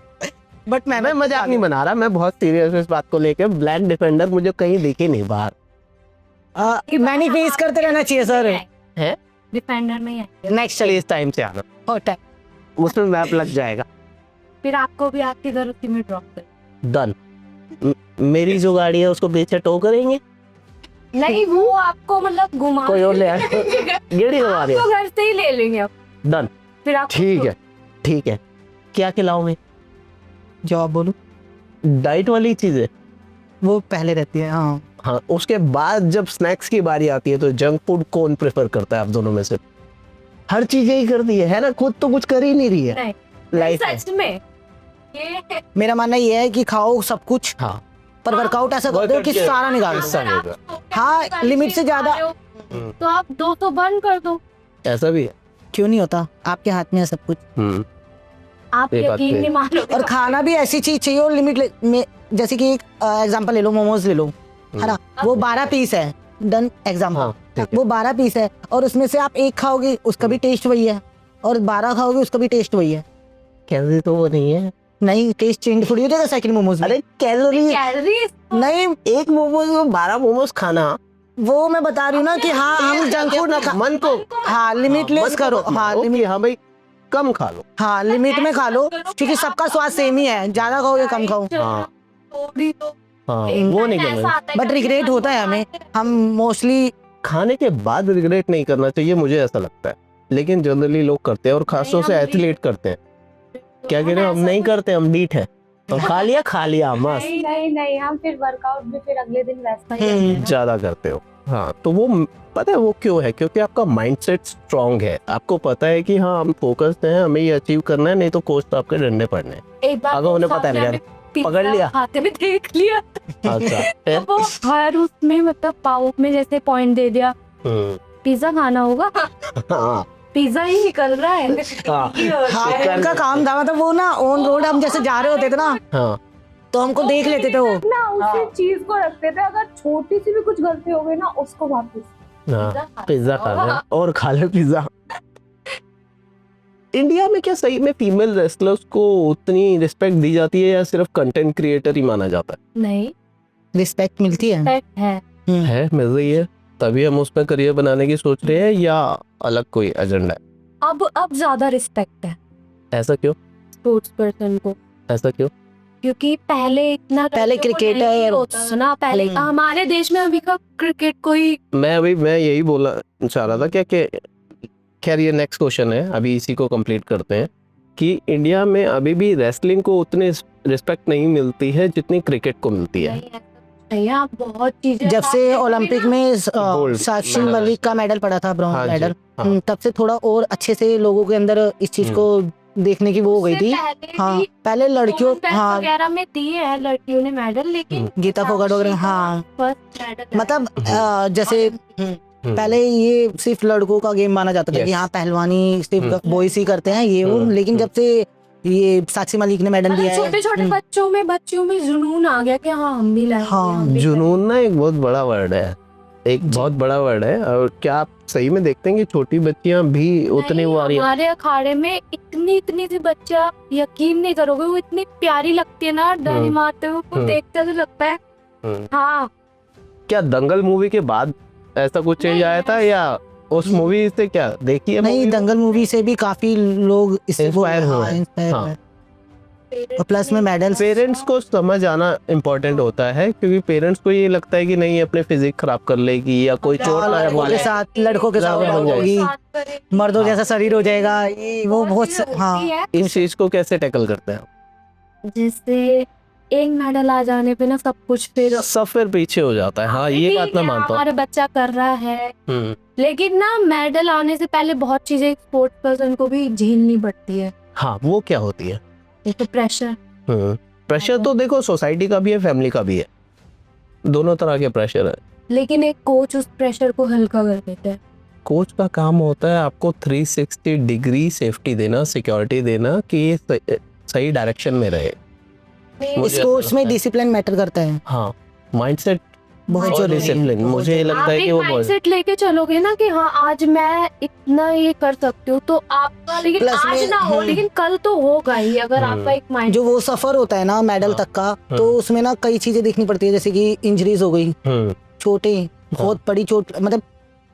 बट मैं मजाक नहीं बना रहा, मैं बहुत सीरियस हूँ इस बात को लेके। ब्लैक डिफेंडर मुझे कहीं दिखे नहीं बाहर। मैंने फेस करते रहना चाहिए सर। है डिफेंडर में है। नेक्स्ट चलिए इस टाइम से आना, होता है। उसमें मैप लग जाएगा। फिर आपको भी आपके घर उसी में ड्रॉप कर। डन। मेरी जो गाड़ी है उसको पीछे टो करेंगे, नहीं वो आपको मतलब घुमा कोई और ले आए। गेड़ी घुमा रही है। आपको घर से ही ले लेंगे आप। डन, फिर आप ठीक है ठीक है। क्या खिलाओगे? जॉब बोलूं, डाइट वाली चीजें? वो पहले रहती है। हाँ हाँ, उसके बाद जब स्नैक्स की बारी आती है तो जंक फूड कौन प्रेफर करता है आप दोनों में से? हर चीज यही करती है ना, खुद तो कुछ कर ही नहीं रही है नहीं, लाइफ सच में ये मेरा मानना ये है कि खाओ सब कुछ, हाँ, पर वर्कआउट ऐसा कर दो कि सारा निकाल दो। ऐसा नहीं होगा। हाँ, लिमिट से ज्यादा तो आप 200 बंद कर दो। ऐसा भी है। क्यों नहीं होता, आपके हाथ में है सब कुछ। आप ये बात यकीन है। नहीं मानोगे। और खाना भी ऐसी चीज चाहिए और लिमिट में, जैसे कि एक एग्जांपल ले लो, मोमोज ले लो, है ना, वो 12 पीस है, डन एग्जांपल, हाँ, ठीक है। वो 12 पीस है और उसमें से आप एक खाओगे उसका भी टेस्ट वही है, और 12 खाओगे उसका भी टेस्ट वही है। कैलोरी तो वो नहीं है। नहीं, टेस्ट चेंज थोड़ी हो जाएगा सेकंड मोमोज में। अरे कैलोरी, कैलोरीज नहीं, एक मोमोज में 12 मोमोज खाना, वो मैं बता रही हूँ ना कि हाँ, हम जंक फूड ना खा, मन को हाँ लिमिटलेस मन को करो, मत हाँ मारो कि लिमिट, हाँ भाई कम खा लो। हाँ लिमिट में खा लो, क्योंकि सबका स्वाद सेम ही है, ज्यादा खाओगे कम खाओ। हाँ। थोड़ी तो हाँ, वो नहीं करना। बट रिग्रेट होता है हमें, हम मोस्टली खाने के बाद रिग्रेट नहीं करना चाहिए, मुझे ऐसा लगता है, लेकिन जनरली लोग करते हैं और खासतौर से एथलीट करते हैं। क्या कह रहे हो? हम नहीं करते, हम नीट है और खा लिया मस्त, नहीं हम फिर वर्कआउट भी फिर अगले दिन वैसा ही करते हैं ना। ज्यादा करते हो। हाँ, तो वो पता है वो क्यों है? क्योंकि आपका माइंडसेट स्ट्रांग है, आपको पता है कि हाँ हम फोकस्ड हैं, हमें ये अचीव करना है, नहीं तो कोच तो आपके डंडे पड़ने हैं। एक बार अगर उन्हें पता है सामने यार, पिज्जा पकड़ लिया। खाते भी देख लिया। अच्छा, तो वो हर उसमें मतलब पाव में जैसे पॉइंट दे दिया, पिज्जा खाना होगा, हाँ, पिज्जा ही निकल रहा है। हाँ, हाँ उनका काम था, मतलब वो ना ऑन रोड हम जैसे जा रहे होते थे ना, हाँ, तो हमको देख लेते थे वो, ना उसी चीज को रखते थे, अगर छोटी सी भी कुछ गलती हो गई ना उसको वापस हाँ, पिज्जा खा रहे हैं और खा ले पिज्जा। इंडिया में क्या सही में फीमेल रेसलर्स को उतनी रिस्पेक्ट दी जाती है या सिर्फ कंटेंट क्रिएटर ही माना जाता नहीं, रिस्पेक्ट मिलती है। फैक्ट है। है? मिल रही है, तभी हम उसमें करियर बनाने की सोच रहे हैं या अलग कोई एजेंडा है? अब ज्यादा रिस्पेक्ट है ऐसा क्यों? स्पोर्ट्स पर्सन को, ऐसा क्यों? क्योंकि पहले इतना पहले लड़कियों को क्रिकेटर नहीं होता था ना, पहले हमारे देश में अभी का क्रिकेट कोई मैं यही बोलना चाह रहा था क्या कि खैर ये नेक्स्ट क्वेश्चन है, अभी इसी को कंप्लीट करते हैं कि इंडिया में अभी भी रेसलिंग को उतनी रिस्पेक्ट नहीं मिलती है जितनी क्रिकेट को मिलती है। नहीं, ऐसा नहीं है, आप बहुत चीजें जब से ओलंपिक में Gold साक्षी medal। मलिक का मेडल पड़ा था, हाँ ब्रॉन्ज जी, मेडल, हाँ। तब से थोड़ा और अच्छे से लोगों के अंदर इस चीज को देखने की वो हो गई थी। हाँ, पहले लड़कियों, हाँ वगैरह में दिए हैं लड़कियों ने मेडल, लेकिन गीता फोगाट वगैरह, हाँ फर्स्ट मेडल मतलब जैसे पहले ये सिर्फ लड़कों का गेम माना जाता था Yes। कि हाँ पहलवानी सिर्फ बॉयज ही करते हैं ये वो, हम्म, लेकिन जब से ये साक्षी मलिक ने मेडल दिया है, छोटे छोटे बच्चों में जुनून आ गया कि हाँ हम भी लाएंगे, हाँ, हम भी जुनून ना एक बहुत बड़ा वर्ड है, एक बहुत बड़ा वर्ड है। और क्या आप सही में देखते हैं कि छोटी बच्चियां भी उतनी नहीं, वो आ रही हैं? हमारे अखाड़े में इतनी सी बच्चा, यकीन नहीं करोगे, वो इतनी प्यारी लगती है ना, डरी मारते हुए वो देखते तो लगता है हाँ। क्या दंगल मूवी के बाद ऐसा कुछ चेंज नहीं, आया था या उस मूवी से क्या देखी है? नहीं, movie? दंगल मूवी से भी काफी लोग इससे Inspire हुए। इंस्पायर हाँ। हुए, और प्लस में मेडल। पेरेंट्स को समझ आना इम्पोर्टेंट होता है, क्योंकि पेरेंट्स को ये लगता है कि नहीं अपने फिजिक खराब कर लेगी या कोई चोट आया लड़कों के साथ, लड़कों के साथ बन होगी, जाएगी। मर्दों जैसा शरीर हो जाएगा, ये वो बहुत हाँ। इस चीज को कैसे टैकल करते हैं? जिससे एक मेडल आ जाने पे ना सब कुछ फिर सब फिर पीछे हो जाता है। हाँ, ये बात ठीक मैं है, मानता हूँ। हमारा बच्चा कर रहा है, लेकिन ना मेडल आने से पहले बहुत चीजें स्पोर्ट्स पर्सन को भी झेलनी पड़ती है। हाँ, वो क्या होती है? जैसे प्रेशर, प्रेशर तो देखो सोसाइटी का भी है, फैमिली का भी है, दोनों तरह के प्रेशर है। लेकिन एक कोच उस प्रेशर को हल्का कर देता है। कोच का काम होता है आपको 360 डिग्री सेफ्टी देना, सिक्योरिटी देना कि ये सही डायरेक्शन में रहे। मुझे स्पोर्ट्स ऐसा में लगता है। डिसिप्लिन मैटर करता है हाँ, माइंडसेट बहुत और जरूरी है। डिसिप्लिन, मुझे ये लगता आप है कि एक वो बहुत माइंडसेट लेके चलोगे ना कि हाँ आज मैं इतना ये कर सकती हूँ, तो आपका लेकिन Plus आज में, ना हो लेकिन कल तो होगा ही, अगर आपका एक माइंड। जो वो सफर होता है ना मेडल तक का, तो उसमें ना कई चीजें देखनी पड़ती है, जैसे कि इंजरीज हो गई, चोटें, बहुत बड़ी चोट, मतलब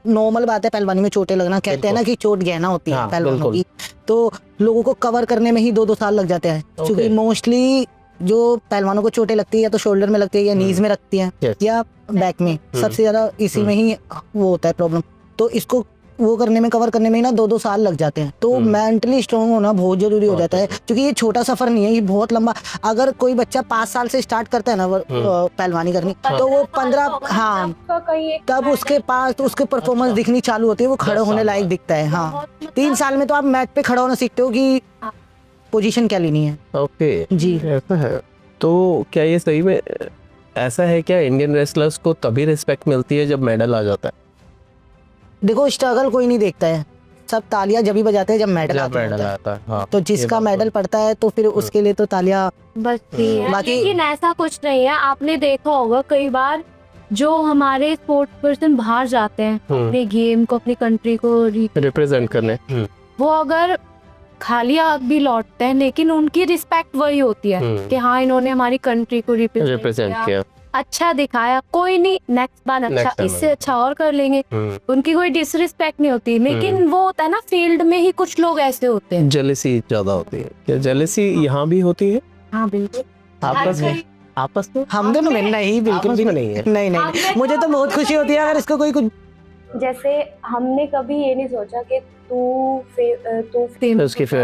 नॉर्मल बात है पहलवानी में चोटें लगना, कहते हैं ना कि चोट गहना होती है हाँ, पहलवानों बिल्कुल। की, तो लोगों को कवर करने में ही 2-2 साल लग जाते हैं, क्योंकि मोस्टली जो पहलवानों को चोटें लगती है या तो शोल्डर में लगती है या नीज में लगती है Yes। या बैक में, सबसे ज्यादा इसी में ही वो होता है प्रॉब्लम। तो इसको वो करने में, कवर करने में ना 2-2 साल लग जाते हैं। तो मेंटली स्ट्रांग होना बहुत जरूरी हो जाता है, क्योंकि ये छोटा सफर नहीं है, ये बहुत लंबा। अगर कोई बच्चा 5 साल से स्टार्ट करता है ना पहलवानी करनी, तो वो 15 हाँ आपका कहीं एक तब उसके पास तो उसके परफॉर्मेंस दिखनी चालू होती है, वो खड़े होने लायक दिखता है। हाँ 3 साल में तो आप मैट पे खड़ा होना सीखते हो कि पोजीशन क्या लेनी है। ओके जी। ऐसा है। तो क्या ये सही में ऐसा है क्या, इंडियन रेसलर्स को तभी रिस्पेक्ट मिलती है जब मेडल आ जाता है? देखो स्ट्रगल कोई नहीं देखता है, सब तालियां जब ही बजाते हैं जब मेडल जब आता मेडल है। आता है, हाँ। तो जिसका मेडल पड़ता है तो फिर उसके लिए तो तालियां बचती है। बाकी- लेकिन ऐसा कुछ नहीं है, आपने देखा होगा कई बार जो हमारे स्पोर्ट्स पर्सन बाहर जाते हैं अपने गेम को, अपनी कंट्री को रिप्रेजेंट करने। वो अगर खाली हाथ भी लौटते हैं, लेकिन उनकी रिस्पेक्ट वही होती है कि हाँ इन्होंने हमारी कंट्री को रिप्रेजेंट किया। अच्छा दिखाया, कोई नहीं नेक्स्ट बार अच्छा Next time इससे अच्छा और कर लेंगे। उनकी कोई डिसरिस्पेक्ट नहीं होती, लेकिन वो होता है ना फील्ड में ही कुछ लोग ऐसे होते हैं। जेलेसी ज्यादा होती है क्या? जेलेसी यहाँ भी होती है हाँ बिल्कुल। आपस में? आपस में हम दोनों में नहीं, बिल्कुल आपस भी में नहीं है। नहीं। मुझे तो बहुत खुशी होती है अगर इसको कोई कुछ जैसे हमने कभी ये नहीं सोचा कि तू उसकी फिर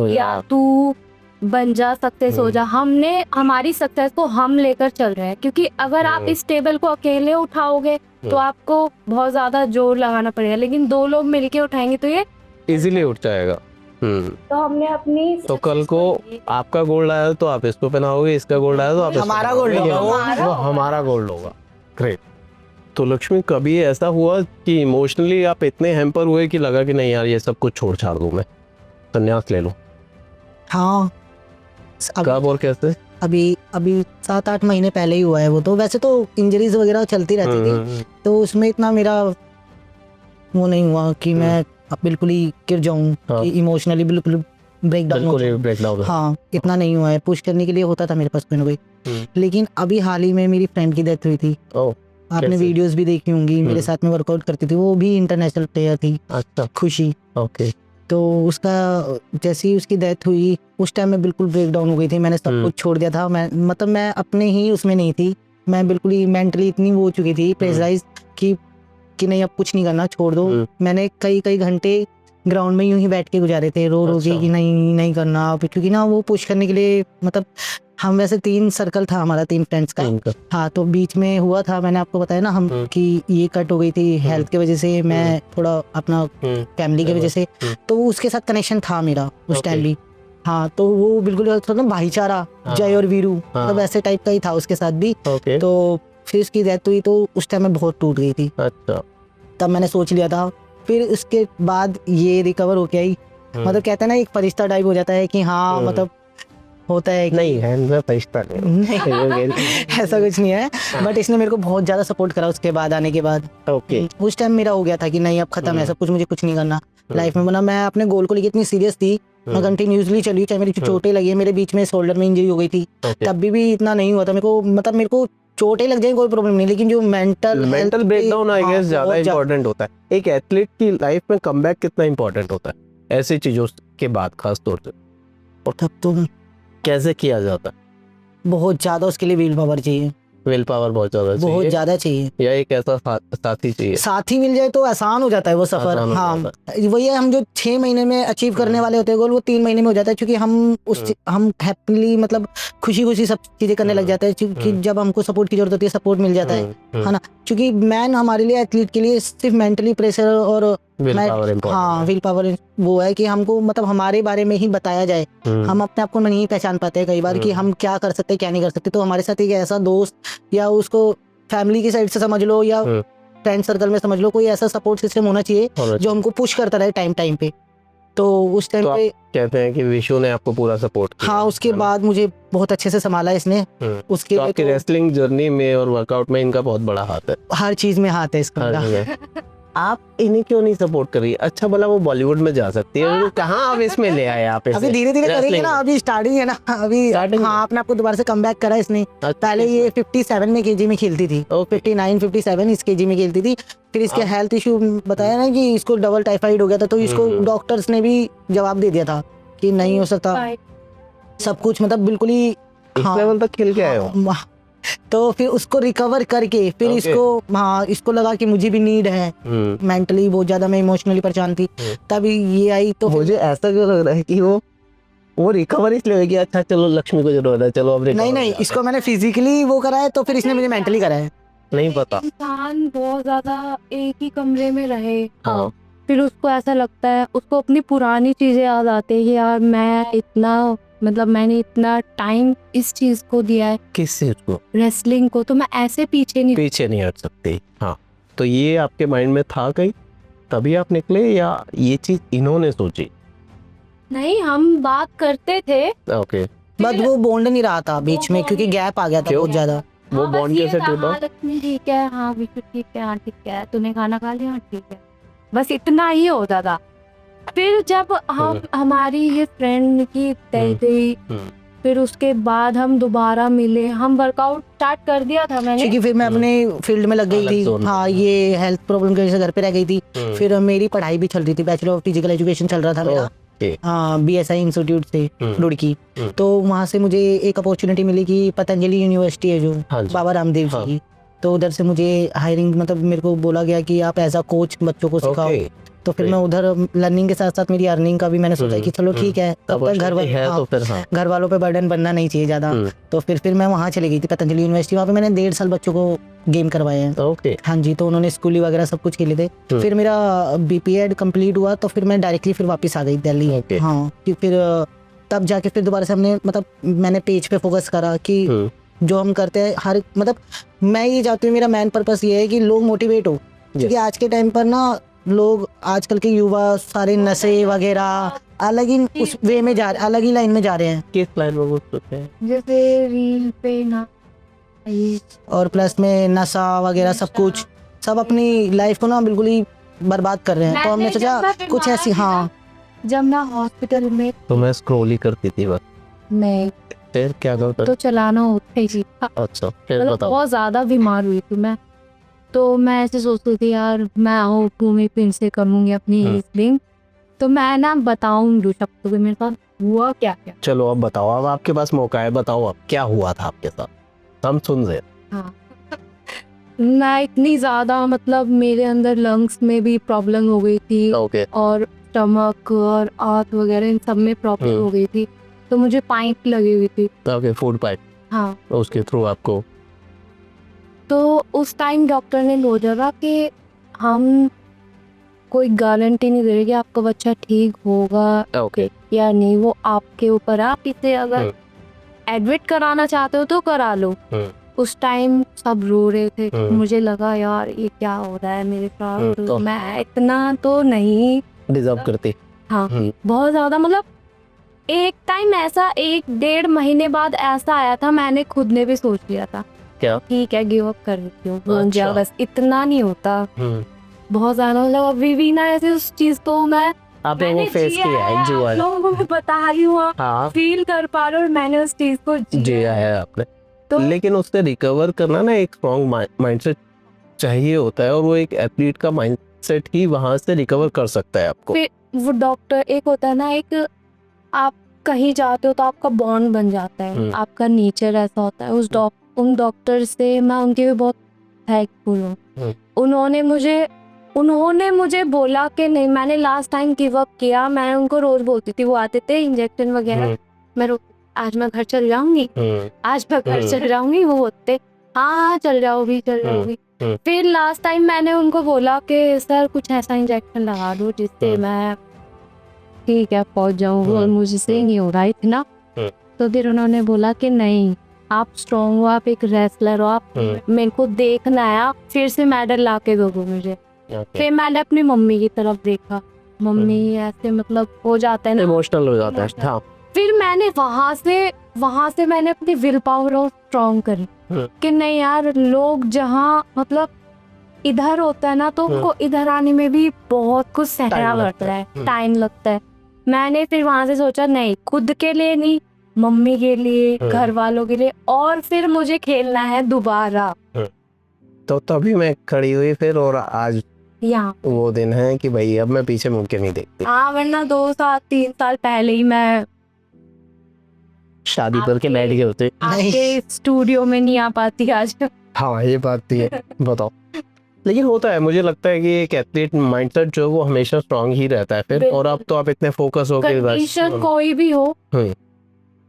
या तू बन जा, सक्सेस हो जा। हमने हमारी सक्सेस को हम लेकर चल रहे हैं, क्योंकि अगर आप इस टेबल को अकेले उठाओगे तो आपको बहुत ज्यादा जोर लगाना पड़ेगा, लेकिन 2 लोग मिलके उठाएंगे तो ये इजीली उठ जाएगा। तो हमने अपनी तो कल को आपका गोल्ड आया तो आप इसको पहनाओगे, इसका गोल्ड आया तो आप इसको हमारा पहनाओगे। गोल्ड होगा, वो हमारा गोल्ड होगा। ग्रेट। तो लक्ष्मी कभी ऐसा हुआ कि इमोशनली आप इतने हैम्पर हुए कि लगा कि नहीं यार ये सब कुछ छोड़ छाड़ दूं, मैं संन्यास ले लूं? हाँ कब और कैसे? अभी 7-8 महीने पहले ही हुआ है वो। तो वैसे तो इंजरीज वगैरह चलती रहती थी, तो उसमें इतना मेरा वो नहीं हुआ कि मैं अब बिल्कुल ही गिर जाऊं, हाँ। कि इमोशनली बिल्कुल ब्रेक डाउन हो जाऊं। ब्रेकडाउन। हाँ इतना नहीं हुआ है, पुश करने के लिए होता था मेरे पास कोई ना कोई। लेकिन अभी हाल ही में मेरी फ्रेंड की डेथ हुई थी, ओह आपने कैसे? वीडियोस भी देखी होंगी, मेरे साथ में वर्कआउट करती थी, वो भी इंटरनेशनल प्लेयर थी, अच्छा खुशी। ओके। तो उसका जैसे ही उसकी डेथ हुई उस टाइम मैं बिल्कुल ब्रेक डाउन हो गई थी, मैंने सब कुछ छोड़ दिया था। मैं अपने ही उसमें नहीं थी, मैं बिल्कुल ही मेंटली इतनी वो हो चुकी थी प्रेशराइज कि नहीं अब कुछ नहीं करना, छोड़ दो। मैंने कई घंटे ग्राउंड में यूं ही बैठ के गुजारे थे, रो के कि नहीं करना, क्योंकि ना वो पुश करने के लिए मतलब हम वैसे 3 सर्कल था हमारा, 3 फ्रेंड्स का। हाँ तो बीच में हुआ था, मैंने आपको बताया ना हम कि ये कट हो गई थी हेल्थ की वजह से, मैं थोड़ा अपना फैमिली की वजह से, तो उसके साथ कनेक्शन था मेरा उस टाइम भी। हाँ तो वो बिल्कुल थोड़ा भाईचारा, जय और वीरू मतलब ऐसे टाइप का ही था उसके साथ भी। तो फिर उसकी डेथ हुई तो उस टाइम मैं बहुत टूट गई थी। अच्छा। तब मैंने सोच लिया था, फिर उसके बाद ये रिकवर हो गया ही, मतलब कहते हैं ना एक फरिश्ता टाइप हो जाता है कि हाँ मतलब होता है कि नहीं है मैं फरिश्ता नहीं ऐसा कुछ नहीं है, बट इसने मेरे को बहुत ज्यादा सपोर्ट करा उसके बाद आने के बाद। ओके। उस टाइम मेरा हो गया था कि नहीं अब खत्म है सब कुछ, मुझे कुछ नहीं करना लाइफ में। बना मैं अपने गोल को लेकर इतनी सीरियस थी, मैं कंटिन्यूसली चली, चाहे मेरी चोटें लगी, मेरे बीच में शोल्डर में इंजरी हो गई थी, तब भी इतना नहीं हुआ था मेरे को। मतलब मेरे को चोटें लग जाए कोई प्रॉब्लम नहीं, लेकिन जो मेंटल ब्रेकडाउन आई गेस ज्यादा इंपॉर्टेंट होता है। एक एथलीट की लाइफ में कमबैक कितना इंपॉर्टेंट होता है ऐसी चीजों के बाद खास तौर से, और तब तो कैसे किया जाता है? बहुत ज्यादा उसके लिए विल पावर चाहिए, विल पावर बहुत ज्यादा चाहिए, या एक ऐसा साथी चाहिए। साथी मिल जाए तो आसान हो जाता है वो सफर। आसान हो हाँ वही है, हम जो 6 महीने में अचीव करने वाले होते हैं गोल, वो 3 महीने में हो जाता है, क्योंकि हम हैप्पीली मतलब खुशी सब चीजें करने लग जाते हैं, क्योंकि जब हमको सपोर्ट की जरूरत होती है सपोर्ट मिल जाता है ना। क्योंकि मैन हमारे लिए एथलीट के लिए सिर्फ मेंटली प्रेशर और हाँ विल पावर वो है कि हमको मतलब हमारे बारे में ही बताया जाए, हम अपने आप को नहीं पहचान पाते हैं कई बार कि हम क्या कर सकते हैं क्या नहीं कर सकते। तो हमारे साथ एक ऐसा दोस्त, या उसको फैमिली की साइड से समझ लो या फ्रेंड सर्कल में समझ लो, कोई ऐसा सपोर्ट सिस्टम होना चाहिए जो हमको पुश करता रहे टाइम पे। तो उस टाइम पे कहते हैं कि विशु ने आपको पूरा सपोर्ट किया। हाँ उसके बाद मुझे बहुत अच्छे से संभाला इसने। उसके तो आपकी रेसलिंग जर्नी में और वर्कआउट में इनका बहुत बड़ा हाथ है, हर चीज में हाथ है इसका। आप इन्हें क्यों नहीं सपोर्ट कर रही? अच्छा भला वो बॉलीवुड में जा सकती है, कहाँ आप इसमें ले आए? आप अभी धीरे धीरे करेंगे ना, अभी स्टार्टिंग है ना अभी। हाँ आपने आपको दोबारा से कमबैक करा इसने। पहले ये 57 में केजी में खेलती थी, 59-57 इस केजी में खेलती थी। फिर इसके हेल्थ इशू बताया ना कि इसको डबल टाइफाइड हो गया था, तो इसको डॉक्टर्स ने भी जवाब दे दिया था कि नहीं हो सकता सब कुछ, मतलब बिल्कुल ही इस लेवल तक खेल के आए हो। तो फिर उसको रिकवर करके फिर Okay. इसको हाँ इसको लगा कि मुझे भी नीड है, मेंटली बहुत ज्यादा मैं इमोशनली परेशान थी, तभी ये आई तो मुझे ऐसा क्यों लग रहा है कि वो रिकवर इसलिए हुई कि अच्छा चलो लक्ष्मी को जरूरत है, चलो अब recover नहीं हो नहीं जाते हैं। इसको मैंने फिजिकली वो कराया तो फिर इसने मुझे मेंटली कराया। नहीं पता। इंसान बहुत ज्यादा एक ही कमरे में रहे, हाँ फिर उसको ऐसा लगता है, उसको अपनी पुरानी चीजें याद आती है कि यार मैं इतना मतलब मैंने इतना टाइम इस चीज को दिया है, किस चीज को रेसलिंग को, तो मैं ऐसे पीछे नहीं। पीछे नहीं हट सकती। हाँ तो ये आपके माइंड में था कहीं तभी आप निकले या ये चीज इन्होंने सोची? नहीं, हम बात करते थे। ओके। बट वो बॉन्ड नहीं रहा था बीच में क्योंकि गैप आ गया था क्यों? बहुत ज्यादा। वो हाँ, बस बॉन्ड ये कैसे था, टूटा? हाँ लक्ष्मी ठीक है, हाँ विशु ठीक है, हाँ ठीक है, तूने खाना खा लिया, हाँ ठीक है, बस इतना ही होता था। फिर जब हम हमारी ये फ्रेंड की तय गई, फिर उसके बाद हम दोबारा मिले, हम वर्कआउट स्टार्ट कर दिया था मैंने। क्योंकि फिर मैं अपने फील्ड में लग गई अलग zone थी। में। हाँ ये हेल्थ प्रॉब्लम की वजह से घर पे रह गई थी। फिर मेरी पढ़ाई भी चल रही थी, बैचलर ऑफ फिजिकल एजुकेशन चल रहा था मेरा। ओके। हाँ BSI इंस्टीट्यूट से रुड़की। तो वहाँ से मुझे एक अपॉर्चुनिटी मिली कि पतंजलि यूनिवर्सिटी है जो हाँ जी। बाबा रामदेव जी की, तो उधर से मुझे हायरिंग मतलब मेरे को बोला गया कि आप एज अ कोच बच्चों को सिखाओ। ओके। तो फिर मैं उधर लर्निंग के साथ साथ मेरी अर्निंग का भी मैंने सोचा कि चलो ठीक है, तब तक तो फिर हाँ घर वालों पे बर्डन बनना नहीं चाहिए ज्यादा। तो फिर मैं वहाँ चली गई थी पतंजलि यूनिवर्सिटी। वहाँ पे मैंने 1.5 साल बच्चों को गेम करवाए हैं। ओके। हाँ जी, तो उन्होंने स्कूली वगैरह सब कुछ खेले थे। फिर मेरा BPEd कंप्लीट हुआ तो फिर मैं डायरेक्टली फिर वापस आ गई दिल्ली। Okay. हाँ कि फिर तब जाके फिर दोबारा से हमने मतलब मैंने पेज पे फोकस करा कि जो हम करते हैं हर मतलब मैं ये चाहती हूँ, मेरा मेन पर्पस ये है कि लोग मोटिवेट हो, क्योंकि आज के टाइम पर ना लोग आजकल के युवा सारे नशे वगैरह अलग ही उस वे में जा रहे, अलग ही लाइन में जा रहे हैं। किस लाइन में घुस चुके हैं? जैसे रील पे ना और प्लस में नशा वगैरह सब कुछ सब अपनी लाइफ को ना बिल्कुल ही बर्बाद कर रहे हैं। तो हमने सोचा कुछ ऐसी हाँ जब मैं हॉस्पिटल में तो मैं स्क्रॉल ही करती थी बस। मैं फिर क्या करता? तो चलाना होता ही थी। अच्छा फिर मतलब बताओ। बहुत ज्यादा बीमार हुई थी मैं, तो मैं ऐसे सोचती थी यार मैं घूमी फिर से करूंगी अपनी हीलिंग। तो मैं ना बताऊं ऋषभ को कि मेरे साथ हुआ क्या क्या। चलो अब बताओ, अब आपके पास मौका है, बताओ अब क्या हुआ था आपके साथ, हम सुन रहे। हाँ मैं इतनी ज्यादा मतलब मेरे अंदर लंग्स में भी प्रॉब्लम हो गई थी ओके। और स्टमक और आंत वगैरह इन सब में प्रॉब्लम हो गई थी, तो मुझे पाइप लगी हुई थी। Okay, food pipe. हाँ उसके थ्रू आपको तो उस टाइम डॉक्टर ने बोला कि हम कोई गारंटी नहीं दे रहे कि आपका बच्चा ठीक होगा ओके या नहीं, वो आपके ऊपर है। आप इसे अगर एडमिट कराना चाहते हो तो करा लो। उस टाइम सब रो रहे थे, मुझे लगा यार ये क्या हो रहा है मेरे साथ, तो मैं इतना तो नहीं डिजर्व करती। हाँ बहुत ज्यादा मतलब एक टाइम ऐसा 1-1.5 महीने बाद ऐसा आया था, मैंने खुद ने भी सोच लिया था क्या? ठीक है गिव अप कर देती हूँ, हो अच्छा। गया बस, इतना नहीं होता बहुत ज्यादा। मतलब अभी भी ना ऐसे उस चीज को आपने वो फेस किया है, जो है लोगों को मैं बता रही हूँ, हाँ फील कर पा रहे हो, और मैंने उस चीज को जिया है आपने। तो लेकिन उससे रिकवर करना ना एक स्ट्रॉन्ग माइंडसेट चाहिए होता है, और वो एक एथलीट का माइंडसेट ही वहां से रिकवर कर सकता है आपको। फिर वो डॉक्टर एक होता है ना, एक आप कहीं जाते हो तो आपका बॉन्ड बन जाता है, आपका नेचर ऐसा होता है। उन डॉक्टर से मैं उनके भी बहुत थैंकफुल हूँ। उन्होंने मुझे बोला कि नहीं, मैंने लास्ट टाइम गिव अप किया, मैं उनको रोज बोलती थी, वो आते थे इंजेक्शन वगैरह, मैं आज मैं घर चल जाऊंगी, आज मैं घर चल जाऊंगी, वो बोलते हाँ चल जाओगी चल जाओगी। फिर लास्ट टाइम मैंने उनको बोला कि सर कुछ ऐसा इंजेक्शन लगा दो जिससे मैं ठीक है पहुंच जाऊँ, और मुझसे नहीं हो रहा इतना। तो फिर उन्होंने बोला कि नहीं आप स्ट्रॉन्ग हो, आप एक रेसलर हो, आप मेरे को देखना है, आप फिर से मेडल ला के दोगे मुझे। फिर मैंने अपनी मम्मी की तरफ देखा, मम्मी ऐसे मतलब हो जाता है ना, इमोशनल हो जाता है। हाँ फिर मैंने वहां से मैंने अपनी विल पावर और स्ट्रॉन्ग करी कि नहीं यार, लोग जहाँ मतलब इधर होता है ना, तो उनको इधर आने में भी बहुत कुछ सहना पड़ता है, टाइम लगता है। मैंने फिर वहां से सोचा नहीं, खुद के लिए नहीं, मम्मी के लिए, घर वालों के लिए, और फिर मुझे खेलना है दोबारा। तो तभी मैं खड़ी हुई फिर, और आज यहाँ वो दिन है कि भाई अब मैं पीछे मुड़ के नहीं देखती। हाँ, वरना 2 साल 3 साल पहले ही मैं शादी पर के बैठ गए होते। आपके स्टूडियो में नहीं आ पाती आज। हाँ ये बात भी है, बताओ। लेकिन होता है, मुझे लगता है कि एक एथलीट माइंडसेट जो है वो हमेशा स्ट्रांग ही रहता है फिर। और अब तो आप इतने फोकस हो गए, कंडीशन कोई भी हो, हम्म।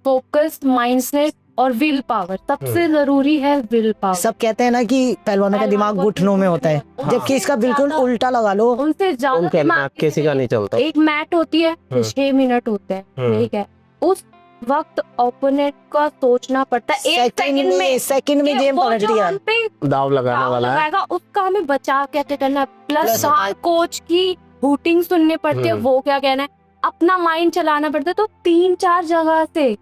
फोकस, माइंडसेट और विल पावर, सबसे जरूरी है विल पावर। सब कहते हैं ना कि पहलवानों का दिमाग घुटनों में होता है, जबकि इसका बिल्कुल उल्टा लगा लो। उनसे ज्यादा दिमाग किसी का नहीं चलता। एक मैट होती है, 6 मिनट होते हैं, ठीक है। उस वक्त ओपोनेंट का सोचना पड़ता है, एक सेकंड में गेम पलट दिया, दाव लगाने वाला है, उसका हमें बचाव कैसे करना, प्लस कोच की हूटिंग सुननी पड़ती है, वो क्या कहना है, अपना माइंड चलाना पड़ता है। तो 3-4 जगह से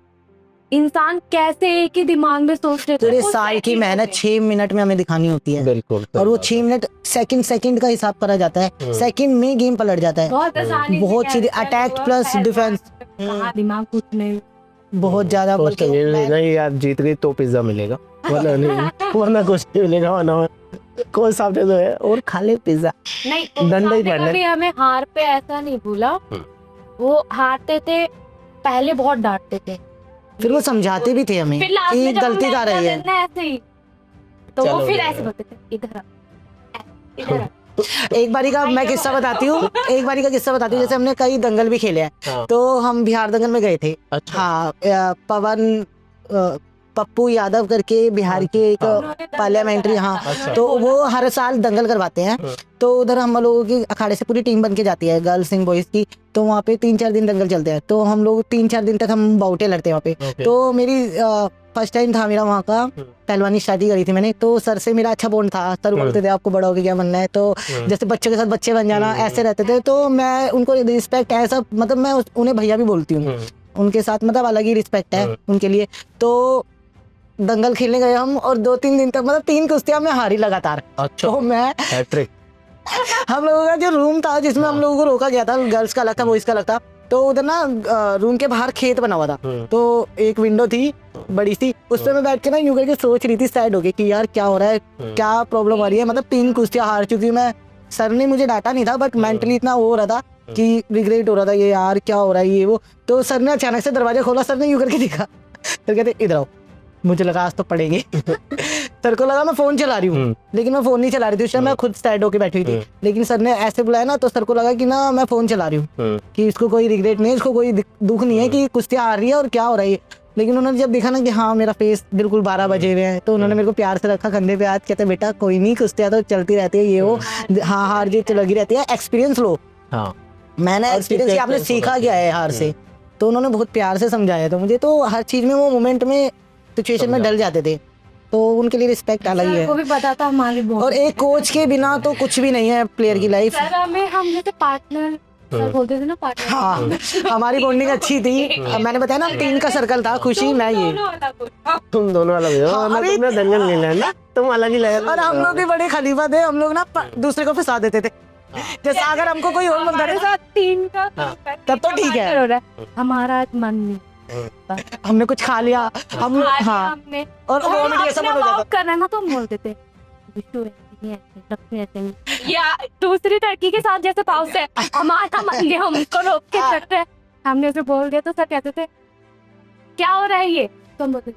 इंसान कैसे एक ही दिमाग में सोच रहे पूरे साल की मेहनत 6 मिनट में हमें दिखानी होती है। बिल्कुल। और वो 6 मिनट सेकंड का हिसाब करा जाता है, सेकंड में गेम पलट जाता है। बहुत चीजें, अटैक प्लस डिफेंस, दिमाग कुछ नहीं, बहुत ज्यादा। नहीं यार, जीत गई तो पिज्जा मिलेगा, वरना नहीं, वरना कुछ नहीं मिलेगा, वरना कोई सामने तो है और खा ले पिज्जा। नहीं, डंडा ही पड़ना। कभी हमें हार पे ऐसा नहीं बोला, वो हारते थे पहले बहुत डांटते थे, फिर वो समझाते भी थे हमें फिर लास्ट कि में जब गलती कर रही है, ऐसे ही तो वो फिर ऐसे बोलते थे, इधर आ, इधर आ। एक बारी का मैं किस्सा बताती हूँ, जैसे हमने कई दंगल भी खेले हैं। हाँ। तो हम बिहार दंगल में गए थे। अच्छा। हाँ, पवन पप्पू यादव करके बिहार के एक पार्लियामेंट्री, हाँ। अच्छा। तो वो हर साल दंगल करवाते हैं। तो उधर हम लोगों की अखाड़े से पूरी टीम बन के जाती है, गर्ल्स एंड बॉयज की। तो वहाँ पे 3-4 दिन दंगल चलते हैं। तो हम लोग 3-4 दिन तक हम बाउटे लड़ते हैं वहाँ पे। तो मेरी फर्स्ट टाइम था मेरा वहाँ का, पहलवानी स्टार्ट करी थी मैंने। तो सर से मेरा अच्छा बॉन्ड था। सर बोलते थे आपको बड़ा होके क्या बनना है, तो जैसे बच्चों के साथ बच्चे बन जाना, ऐसे रहते थे। तो मैं उनको रिस्पेक्ट ऐसा, मतलब मैं उन्हें भैया भी बोलती हूँ उनके साथ, मतलब अलग ही रिस्पेक्ट है उनके लिए। तो दंगल खेलने गए हम, और 2-3 दिन तक, मतलब 3 कुश्तियां में हारी लगातार। अच्छा। तो मैं हैट्रिक। हम लोगों का जो रूम था जिसमें हम लोगों को रोका गया था, गर्ल्स का अलग था, बॉयज का अलग था। तो उधर ना रूम के बाहर खेत बना हुआ था। तो एक विंडो थी बड़ी सी, उस पे मैं बैठ के ना यूं करके सोच रही थी साइड होके कि यार क्या हो रहा है, क्या प्रॉब्लम आ रही है। मतलब 3 कुश्तियां हार चुकी हूं मैं। सर ने मुझे डांटा नहीं था, बट मेंटली इतना वो हो रहा था कि रिग्रेट हो रहा था, ये यार क्या हो रहा है ये वो। तो सर ने अचानक से दरवाजा खोला, सर ने यूं करके देखा, सर कहते इधर आओ। मुझे लगा आज तो पढ़ेंगे। सर को लगा मैं फोन चला रही हूँ, लेकिन मैं फोन नहीं चला रही थी उस टाइम, मैं खुद साइड होके बैठी हुई थी। लेकिन सर ने ऐसे बुलाया ना, तो सर को लगा कि ना मैं फोन चला रही हूँ, कि इसको कोई रिग्रेट नहीं है, इसको कोई दुख नहीं है कि कुश्तियां आ रही है और क्या हो रहा है। लेकिन उन्होंने जब देखा ना कि हाँ मेरा फेस बिल्कुल 12 बजे हुए हैं, तो उन्होंने मेरे को प्यार से रखा कंधे पे, आज कहते बेटा कोई नहीं, कुश्तियां तो चलती रहती है, ये वो, हाँ हार जीत लगी रहती है, एक्सपीरियंस लो। मैंने एक्सपीरियंस किया, आपने सीखा क्या है हार से। तो उन्होंने बहुत प्यार से समझाया। तो मुझे तो हर चीज में, वो मोमेंट में, सिचुएशन में डल जाते थे, तो उनके लिए रिस्पेक्ट अलग ही है। को भी पता था हमारी बॉन्ड, और एक कोच के बिना तो कुछ भी नहीं है प्लेयर की लाइफ। सर हमें, हम जैसे पार्टनर सर बोलते थे ना, पार्टनर। हाँ, हमारी बॉन्डिंग अच्छी थी। मैंने बताया ना 3 का सर्कल था, खुशी मैं ये, तुम दोनों अलग हो, ना तुमने दंगल नहीं लेना, तुम अलग ही लगे। और हम लोग भी बड़े खलीफा थे, हम लोग ना दूसरे को फंसा देते थे। जैसे अगर हमको कोई और मंगा रहा 3 का तब तो ठीक है, हमारा मन नहीं, हमने कुछ खा लिया, हम हाँ, हमने और वो ऐसा हो जाता करना ना, तो हम बोलते थे विष्णु ऐसे ऐसे, या दूसरी लड़की के साथ जैसे पाव से हमारा मन लिया, हमको रोक के चल रहे, हमने उसे बोल दिया। तो सर कहते थे क्या हो रहा है ये, तो हम बोलते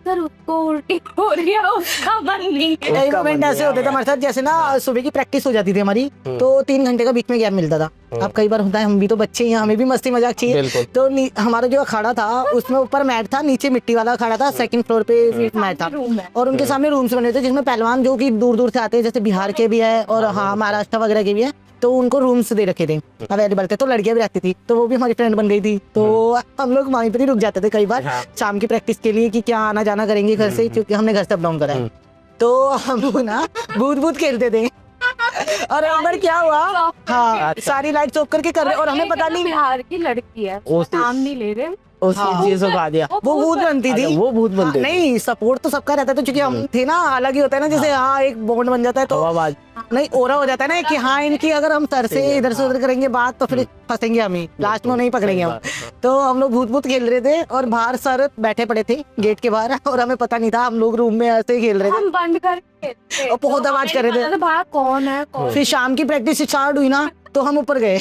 सर उसको उल्टी हो रही है, उसका मन नहीं। कई मोमेंट ऐसे होते थे हमारे साथ, जैसे ना सुबह की प्रैक्टिस हो जाती थी हमारी, तो 3 घंटे का बीच में गैप मिलता था। अब कई बार होता है, हम भी तो बच्चे हैं, हमें भी मस्ती मजाक चाहिए। तो हमारा जो अखाड़ा था उसमें ऊपर मैट था, नीचे मिट्टी वाला अखाड़ा था, 2nd फ्लोर पे मैट था, और उनके सामने रूम्स बने थे जिसमें पहलवान जो कि दूर दूर से आते हैं, जैसे बिहार के भी है और हाँ महाराष्ट्र वगैरह के भी है, तो उनको रूम्स दे रखे थे अवेलेबल थे। तो लड़कियां भी रहती थी, तो वो भी हमारी फ्रेंड बन गई थी। तो हम लोग वहीं पर ही रुक जाते थे कई बार शाम की प्रैक्टिस के लिए, कि क्या आना जाना करेंगे घर से, क्योंकि हमने घर से बिलोंग करा है। तो हम लोग ना भूत खेलते थे। और एक बार क्या हुआ, हाँ सारी लाइट ऑफ करके कर रहे, और हमें पता नहीं बिहार की लड़की है, नाम नहीं ले रहे, चीजों का दिया, वो भूत बनती थी। वो भूत बनती, नहीं सपोर्ट तो सबका रहता था, क्योंकि हम थे ना, अलग ही होता है ना, जैसे हाँ एक बॉन्ड बन जाता है, तो आवाज नहीं ओरा हो जाता है ना कि हाँ इनकी अगर हम सर से इधर से उधर करेंगे बात, तो फिर फंसेंगे हम ही, लास्ट में नहीं पकड़ेंगे हम। तो हम लोग भूत खेल रहे थे, और बाहर सर बैठे पड़े थे गेट के बाहर, और हमें पता नहीं था, हम लोग रूम में ऐसे खेल रहे थे, हम बंद करके और बहुत आवाज कर रहे थे, बाहर कौन है कौन। फिर शाम की प्रैक्टिस स्टार्ट हुई ना, तो हम ऊपर गए,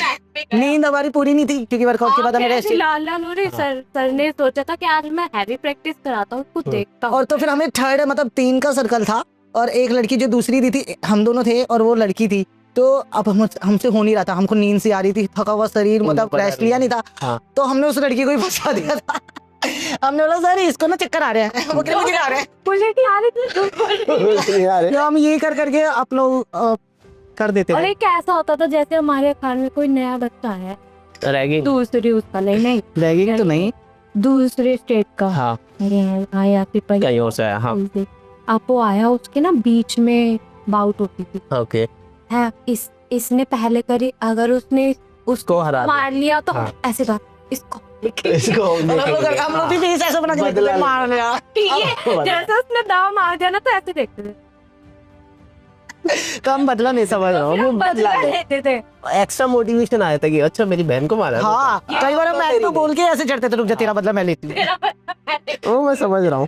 नींद हमारी पूरी नहीं थी क्योंकि वर्कआउट के बाद हमें रेस्ट। लाला नूरी सर ने सोचा था कि आज मैं हैवी प्रैक्टिस कराता हूँ, कुछ देखता हूँ। और तो फिर हमें थर्ड मतलब 3 का सर्कल था और एक लड़की जो दूसरी दी थी, हम दोनों थे और वो लड़की थी। तो अब हमसे हो नहीं रहा था, हमको नींद से आ रही थी, थका हुआ शरीर, मतलब रेस्ट लिया नहीं था। तो हमने उस लड़की को ही फंसा दिया था। हमने बोला सर इसको ना चक्कर आ रहे हैं, वो कहते मुझे आ रहे हैं, मुझे नहीं आ रही थी। तो हम ये कर करके आप लोग कर देते और थे। ये कैसा होता था, जैसे हमारे खान में कोई नया बच्चा है, रैगिंग दूसरी उसका नहीं रैगिंग तो नहीं, दूसरे स्टेट का हाँ आया सिपाही, कहीं और से आया हाँ अब वो आया, उसके ना बीच में बाउट होती थी ओके है, इसने पहले करी, अगर उसने उसको हरा दिया। मार लिया तो हाँ। ऐसे कर इसको इसको हम लोग भी फेस ऐसा बना के देखते थे, मार लिया। जैसे उसने दाव मार दिया ना तो ऐसे देखते थे, तो हम बदला नहीं समझ रहा हूँ, वो बदला लेते थे। एक्स्ट्रा मोटिवेशन आया था कि अच्छा मेरी बहन को मारा है। हाँ कई बार हम मैम को बोल के ऐसे चढ़ते थे, रुक जा तेरा बदला मैं लेती हूँ। वो मैं समझ रहा हूँ।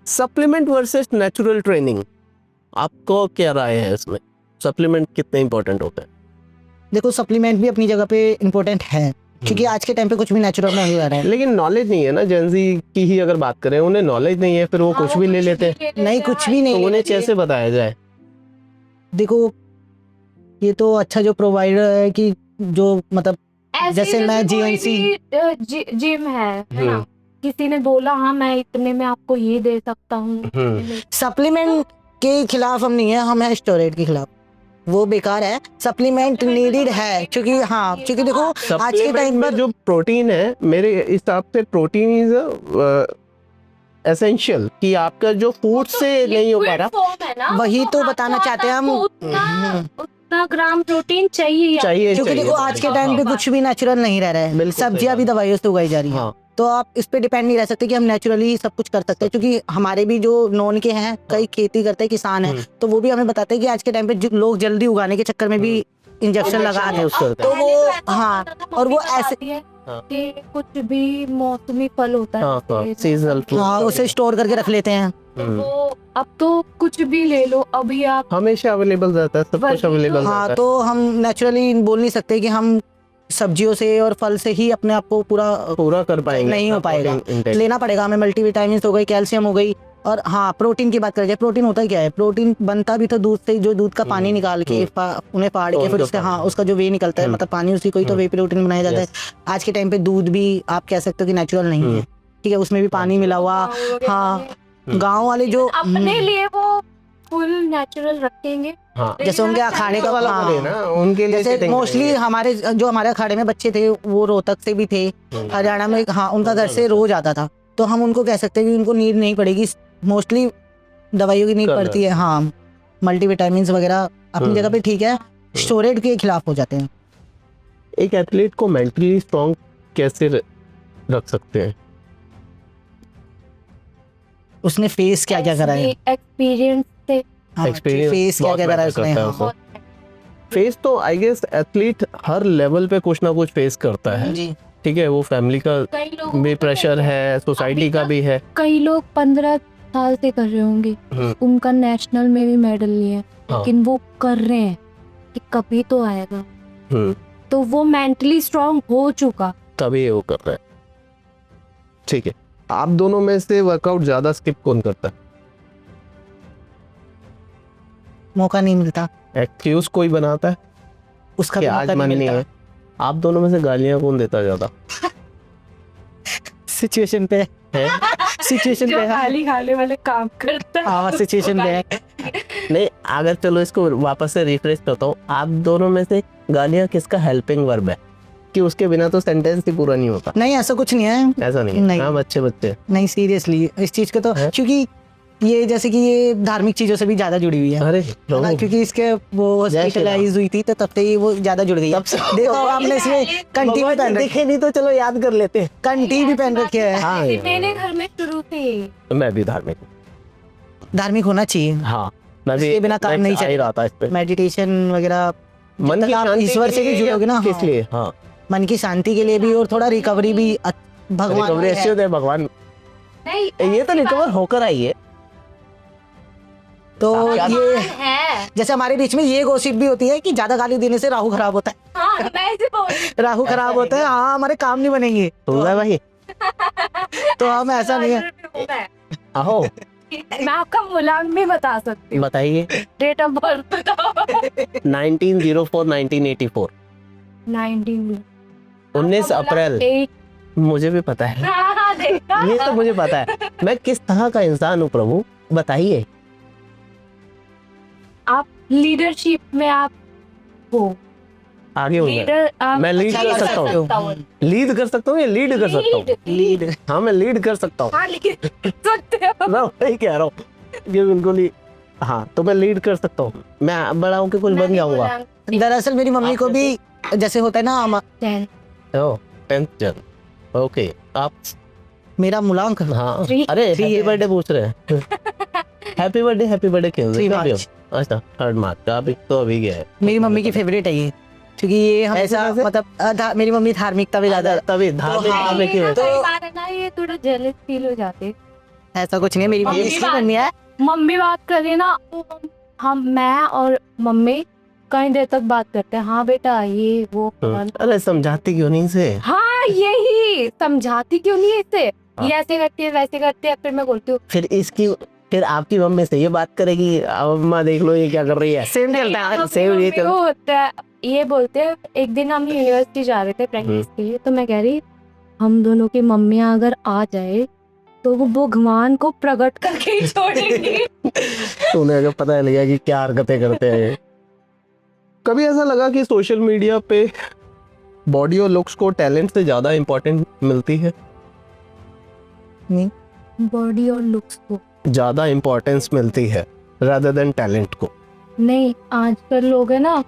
सप्लीमेंट वर्सेस नेचुरल ट्रेनिंग, आपको क्या राय है इसमें? सप्लीमेंट कितने इंपॉर्टेंट होते हैं? देखो सप्लीमेंट भी अपनी जगह पे इम्पोर्टेंट है, क्योंकि आज के टाइम पे कुछ भी नेचुरल नहीं हो रहा है। लेकिन नॉलेज नहीं है ना, जेंजी की ही अगर बात करें, उन्हें नॉलेज नहीं है, फिर वो कुछ भी ले लेते हैं। नहीं कुछ भी नहीं, तो उन्हें कैसे बताया जाए? देखो ये तो अच्छा जो प्रोवाइडर है कि जो मतलब जैसे मैं GNC जिम है ना, किसी ने बोला हाँ मैं इतने में आपको ये दे सकता हूँ। सप्लीमेंट के खिलाफ हम नहीं है, हम है स्टेरॉइड के खिलाफ, वो बेकार है। सप्लीमेंट नीडेड है क्योंकि हाँ, क्योंकि देखो आज के टाइम में पर जो प्रोटीन है, मेरे हिसाब से प्रोटीन इज एसेंशियल, कि आपका जो फूड से नहीं हो पा रहा, वही तो बताना चाहते हैं हम। उतना ग्राम प्रोटीन चाहिए क्योंकि देखो आज के टाइम पे कुछ भी नेचुरल नहीं रह रहा है, बिल्कुल सही सब्जियां भी दवाइयों से उगाई जा रही हैं। हाँ। तो आप इस पे डिपेंड नहीं रह सकते कि हम नेचुरली सब कुछ कर सकते हैं, क्योंकि हमारे भी जो नॉन के हैं, कई खेती करते हैं, किसान हैं, तो वो भी हमें बताते हैं कि आज के टाइम पे लोग जल्दी उगाने के चक्कर में भी इंजेक्शन लगा रहे हैं, तो वो हाँ, और वो ऐसे कि कुछ भी मौसमी फल होता है, सीजनल हाँ उसे स्टोर करके रख लेते हैं। तो अब तो कुछ भी ले लो, अभी आप हमेशा अवेलेबल रहता है, सब कुछ अवेलेबल हाँ, रहता है। तो हम नेचुरली बोल नहीं सकते कि हम सब्जियों से और फल से ही अपने आप को पूरा कर पाएंगे, नहीं हो पाएगा, intake। लेना पड़ेगा हमें, मल्टीविटामिन्स हो गई, कैल्शियम हो गई। और हाँ प्रोटीन की बात करें जाए, प्रोटीन होता क्या है, प्रोटीन बनता भी तो दूध से, जो दूध का पानी निकाल के उन्हें फाड़ के फिर उससे हाँ उसका जो वे निकलता है, मतलब पानी उसी को ही तो वे प्रोटीन बनाया जाता है। आज के टाइम पे दूध भी आप कह सकते हो कि नेचुरल नहीं है, ठीक है, उसमें भी पानी मिला हुआ। हाँ गाँव वाले जो अपने लिए वो फुल नेचुरल रखेंगे, जैसे उनके खाने का ना, उनके लिए जैसे मोस्टली हमारे जो हमारे अखाड़े में बच्चे थे वो रोहतक से भी थे, हरियाणा में, हाँ उनका घर से रोज आता था, तो हम उनको कह सकते हैं कि उनको नीड नहीं पड़ेगी, मोस्टली दवाइयों की नीड पड़ती है। हाँ मल्टीविटामिन्स वगैरह अपनी जगह पे ठीक है, स्टोरेज के खिलाफ हो जाते हैं। एक एथलीट को मेंटली स्ट्रॉन्ग कैसे रख सकते हैं? उसने फेस क्या क्या करा है, एक्सपीरियंस से, फेस क्या क्या करा है उसने। हाँ। फेस तो आई गेस एथलीट हर लेवल पे कुछ ना कुछ फेस करता है जी, ठीक है, वो फैमिली का भी प्रेशर है, सोसाइटी का भी है। कई लोग 15 साल से कर रहे होंगे, उनका नेशनल में भी मेडल नहीं है, लेकिन वो कर रहे हैं कि कभी तो आएगा, तो वो मेंटली स्ट्रांग हो चुका, तभी वो कर रहा है। ठीक है, आप दोनों में से वर्कआउट ज्यादा स्किप कौन करता है? मौका नहीं मिलता, एक्सक्यूज कोई बनाता है उसका कि भी आज मौका मन नहीं नहीं मिलता। है? आप दोनों में से गालियां कौन देता ज्यादा सिचुएशन पे है? सिचुएशन पे है, खाली खाने वाले काम करता है। हाँ सिचुएशन पे है। नहीं, अगर चलो इसको वापस से रिफ्रेश करता हूँ, आप दोनों में से गालियां किसका हेल्पिंग वर्ब है, कि उसके बिना तो सेंटेंस ही पूरा नहीं होता? नहीं ऐसा कुछ नहीं है, ऐसा नहीं है। नहीं। हाँ बच्चे नहीं सीरियसली इस चीज को तो, क्योंकि ये जैसे कि ये धार्मिक चीजों से भी ज्यादा जुड़ी हुई है, अरे है ना, क्योंकि इसके वो हॉस्पिटलाइज हुई थी तो तब से ही वो ज्यादा जुड़ गई है। देखो आपने इसमें कंठी भी पहन रखी, नहीं तो चलो याद कर लेते हैं, कंठी भी पहन रखी है। हाँ मेरे घर में शुरू से मैं भी धार्मिक हूँ। धार्मिक होना चाहिए, हाँ मैं भी इसके बिना काम नहीं आ ही रहा था इस पे। मेडिटेशन वगैरह, मन जब की तक आप शांति ईश्वर के से भी लिए जुड़ोगे ना, किस लिए? हाँ मन की शांति के लिए भी, और थोड़ा रिकवरी भी भगवान रिकवरी है। अच्छी होती है, भगवान नहीं, ये तो रिकवर होकर आई है। तो साक्षात- ये है। जैसे हमारे बीच में ये गॉसिप भी होती है कि ज्यादा गाली देने से राहु खराब होता हाँ मैं ऐसे बोल रही है, राहु खराब होता है, हाँ हमारे काम नहीं बनेंगे। सुन रहा है भाई? तो हम ऐसा नहीं है। हूँ मैं। आहो मैं आपका मुलांक भी बता सकती हूँ। बताइए। डेट ऑफ बर्थ बताओ। 1904 1984 19 19 अप्रैल। मुझे भी पता है, हाँ देखा। ये तो मुझे पता है। मैं किस तरह का इंसान हूँ प्रभु, बताइए। आप लीडरशिप में आप हो। आगे हूँ मैं। लीडर मैं लीड अच्छा कर सकता हूँ। लीड कर सकता हूँ या लीड कर सकता हूँ? लीड हाँ मैं लीड कर सकता हूँ। हाँ लिख सकते हो। मैं वही कह रहा हूँ, ये बिल्कुल ही। हाँ तो मैं लीड कर सकता हूँ, मैं बड़ा होकर कुछ बन जाऊंगा। दरअसल मेरी मम्मी को भी जैसे होता है ना ओह 10th जन, ओके। आप मेरा मूलांक हाँ, Three- अरे three हैप्पी है। बर्थडे पूछ रहे हैं। हैप्पी बर्थडे खेल रहे 3 हैं अभी मार्च। हम। अच्छा 3 मार्च का अभी तो अभी गया है। मेरी मम्मी की फेवरेट है ये, क्योंकि ये हमेशा कैसे? मतलब मेरी मम्मी धार्मिकता भी ज्यादा तभी धार्मिक हाँ, में क्यों है? तो बात है ना, ये थोड़ा जेलस फील हो जाते। ऐसा कुछ नहीं है, मेरी मम्मी मम्मी इसलिए करनी है। मम्मी बात कर रही ना, तो हम मैं और मम्मी कई देर तक बात करते हैं। हाँ बेटा ये वो अरे समझाती क्यों नहीं से? हाँ यही समझाती क्यों नहीं है इसे, हाँ। ये ऐसे करती है वैसे करती है। फिर मैं बोलती हूँ फिर आपकी मम्मी से ये बात करेगी, अम्मा देख लो ये क्या कर रही है। सेम चलता है। अपनी सेम ये मम्मी को होता है, ये बोलते हैं। एक दिन हम यूनिवर्सिटी जा रहे थे प्रैक्टिस के लिए, तो मैं कह रही हम दोनों की मम्मियाँ अगर आ जाए तो वो भगवान को प्रकट करके ही छोड़ेंगी। उन्हें अगर पता लगा कि क्या हरकतें करते हैं ये। कभी ऐसा लगा कि सोशल मीडिया पे बॉडी और लुक्स को टैलेंट से ज्यादा इम्पोर्टेंट मिलती है? बॉडी और लुक्स को ज्यादा इम्पोर्टेंस मिलती है रादर देन टैलेंट को? नहीं, आजकल लोग है ना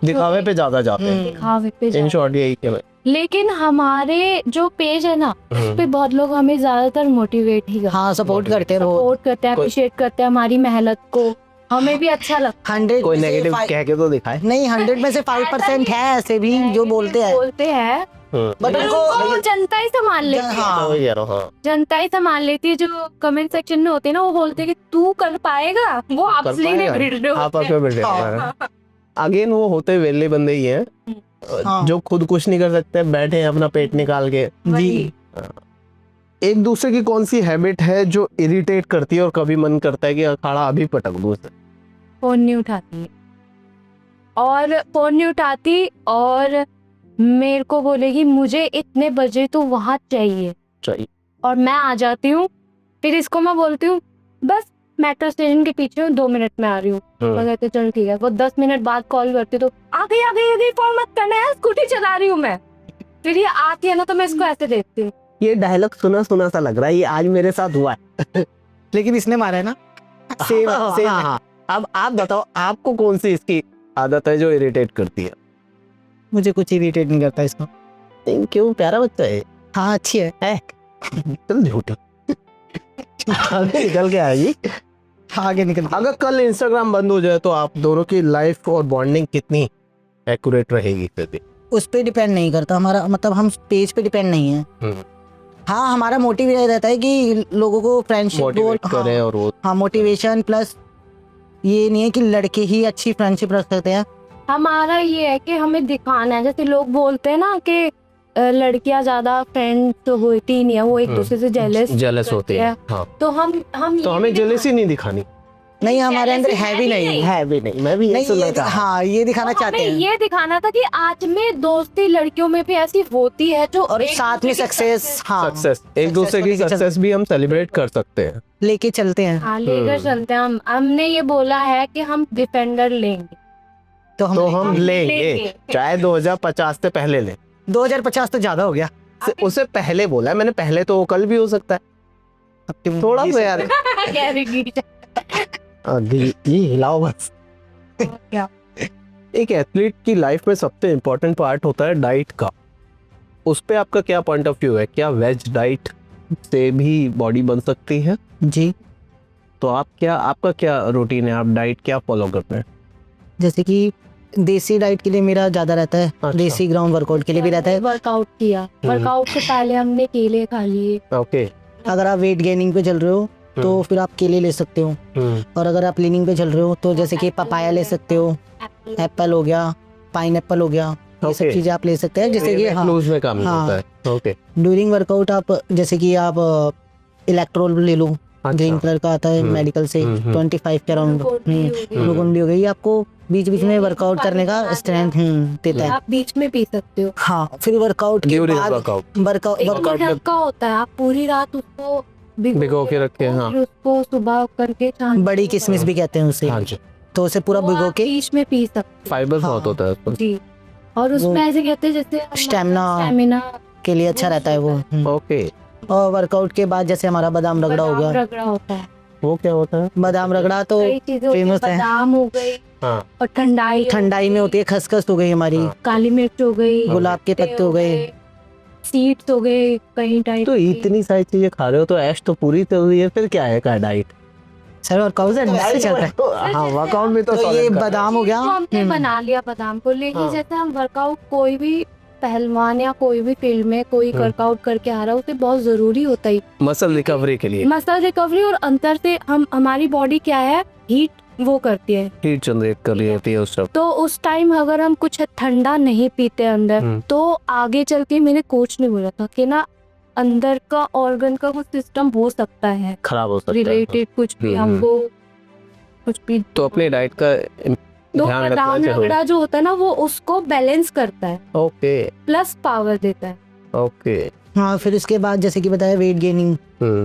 दिखावे पे ज्यादा जाते हैं। दिखावे पे इन जाते हैं। शॉर्ट यही क्या लेकिन हमारे जो पेज है ना, उस पे बहुत लोग हमें ज्यादातर मोटिवेट ही करते हाँ सपोर्ट करते हैं वो। सपोर्ट करते हैं, अप्रिशिएट करते हैं हमारी मेहनत को। हमें भी अच्छा लगता 100 कोई में से नेगेटिव five- कह के तो दिखाए। नहीं 100 में से 5% है ऐसे भी है। जो बोलते हैं, बोलते हैं बट उनको उनको जनता ही संभाल लेती है। हाँ वही कह रहा हूँ, हाँ। जनता ही संभाल लेती है। जो कमेंट सेक्शन में होते हैं ना, वो बोलते हैं कि तू कर पाएगा, वो आपसे ही पाएगा? नहीं भिड़ आप आपके बेटे हाँ। अगेन वो होते वेले बंदे ही हैं हाँ। जो खुद कुछ नहीं कर सकते, बैठे हैं अपना पेट निकाल के। वही। एक दूसरे की कौन सी हैबिट है जो इरिटेट करती है और कभी मन करता है कि अखाड़ा अभी पटक दूं उसे? फोन नहीं उठाती है, और फोन नहीं उठाती और मेरे को बोलेगी मुझे इतने बजे तो वहां चाहिए, और मैं आ जाती हूँ। फिर इसको मैं बोलती हूँ बस मेट्रो स्टेशन के पीछे हूँ, 2 मिनट में आ रही हूँ। मैं कहती चल ठीक है। वो 10 मिनट बाद कॉल करती तो आ गई फोन मत करना है, स्कूटी चला रही हूँ मैं। फिर ये आती है ना तो मैं इसको ऐसे देखती हूँ। ये डायलॉग सुना सुना सा लग रहा है, ये आज मेरे साथ हुआ है। लेकिन इसने मारा है ना। सेम सेम हाँ, हाँ। अब आप बताओ आपको कौन सी इसकी आदत है जो इरिटेट करती है? मुझे कुछ इरिटेट नहीं करता इसको। क्यों, प्यारा बच्चा है। हाँ अच्छी है। चल झूठा आगे निकल के आएगी। आगे निकल। अगर कल इंस्टाग्राम बंद हो जाए तो आप दोनों की लाइफ और बॉन्डिंग कितनी एक्यूरेट रहेगी फिर भी? उस पे डिपेंड नहीं करता हमारा, मतलब हम पेज पे डिपेंड नहीं है। हाँ हमारा मोटिव ये रहता है कि लोगों को फ्रेंडशिप मोटिवेट करें और वो हाँ मोटिवेशन प्लस ये नहीं है कि लड़के ही अच्छी फ्रेंडशिप रख सकते हैं। हमारा ये है कि हमें दिखाना है। जैसे लोग बोलते हैं ना कि लड़कियां ज्यादा फ्रेंड तो होती नहीं है, वो एक दूसरे से जेलस होती है। हाँ तो हम तो हमें जेलसी नहीं दिखानी। नहीं हमारे अंदर है भी नहीं। है भी नहीं, मैं भी नहीं यही सुनना ये चाह रहा हूँ। हाँ ये दिखाना चाहते हमें हैं। ये दिखाना था कि आज में दोस्ती लड़कियों में भी ऐसी होती है जो और एक साथ में दूसरे की सक्सेस हाँ सक्सेस, एक दूसरे की को लेके सक्सेस भी हम सेलिब्रेट कर सकते हैं। लेके चलते हैं। हाँ लेकर चलते हैं। हमने ये बोला है कि हम डिफेंडर लेंगे। तो तो हम लेंगे, लेंगे। चाहे 2050 से पहले लें। 2050 तो ज्यादा हो गया। उसे पहले बोला है मैंने, पहले तो वो कल भी हो सकता है। अब तुम थोड़ा सा यार कह रही ये हिलाओ बस। क्या? एक एथलीट की लाइफ में सबसे इम्पोर्टेंट पार्ट होता है डाइट का। उस पे आपका क्या पॉइंट ऑफ व्यू है? क्या वेज डाइट से भी बॉडी बन सकती है? जी तो आपका क्या रूटीन है? आप डाइट क्या फॉलो करते हैं? जैसे कि देसी डाइट के लिए मेरा ज्यादा रहता है। अच्छा। देसी ग्राउंड वर्कआउट के लिए भी रहता है। वर्कआउट किया, वर्कआउट से पहले हमने केले खा लिए। ओके। अगर आप वेट गेनिंग पे चल रहे हो तो फिर आप केले ले सकते हो। और अगर आप लीनिंग पे चल रहे हो तो जैसे कि पपाया ले सकते हो, एप्पल हो गया, पाइनएप्पल हो गया, ये सब Okay. चीजें आप ले सकते हैं। जैसे कि हाँ, लूज में काम हाँ। होता है। ओके। ड्यूरिंग वर्कआउट आप जैसे कि आप इलेक्ट्रोल ले लो, ग्रीन कलर का आता है मेडिकल से, 25 के अराउंड ग्लूकोन डी हो गई, आपको बीच बीच में वर्कआउट करने का स्ट्रेंथ देता है। आप बीच में पी सकते हो। हाँ, फिर वर्कआउट के ड्यूरिंग बाद वर्कआउट वर्कआउट हल्का होता है, आप पूरी रात उसको भिगो के रखे, हाँ। फिर उसको सुबह करके बड़ी किशमिश भी कहते हैं उसे, हाँ जी। तो उसे पूरा वो भिगो आप के बीच में पी सकते फाइबर हाँ। बहुत होता है उसमें। जी। और उसमें ऐसे कहते हैं जैसे स्टेमिना के लिए अच्छा रहता है वो। ओके। और वर्कआउट के बाद जैसे हमारा बादाम रगड़ा हो गया, रगड़ा होता है। वो क्या होता है? बादाम रगड़ा तो कई चीजें होती हैं, फेमस है। बादाम हो गई हाँ। और ठंडाई में होती है, खसखस हो गई हमारी, हाँ। काली मिर्च हो गई, गुलाब के पत्ते हो गए। सीड्स हो गए कई टाइप तो इतनी सारी चीजें खा रहे हो तो ऐश तो पूरी चल रही है, फिर क्या है का डाइट? सर वर्कआउट से चलता है। हाँ, वर्कआउट में तो तो ये बादाम हो गया। हमने बना लिया बादाम को, लेकिन हाँ। जैसे हम वर्कआउट कोई भी पहलवान या कोई भी फील्ड में कोई वर्कआउट करके आ रहा है, उसे बहुत जरूरी होता है मसल रिकवरी के लिए, मसल रिकवरी। और अंदर से हमारी बॉडी क्या है, हीट वो करती है, हीट जनरेट कर रही होती है उस वक्त। तो उस टाइम अगर हम कुछ ठंडा नहीं पीते अंदर, तो आगे चल के मेरे कोच ने बोला था कि ना अंदर का ऑर्गन का कुछ सिस्टम हो सकता है खराब हो सकता है। रिलेटेड, कुछ भी हमको कुछ भी। तो अपनी डाइट का तो ध्यान रखना बादाम चाहिए। रगड़ा जो होता है ना, वो उसको बैलेंस करता है, ओके प्लस पावर देता है। ओके। हाँ, फिर इसके बाद जैसे कि बताया वेट गेनिंग,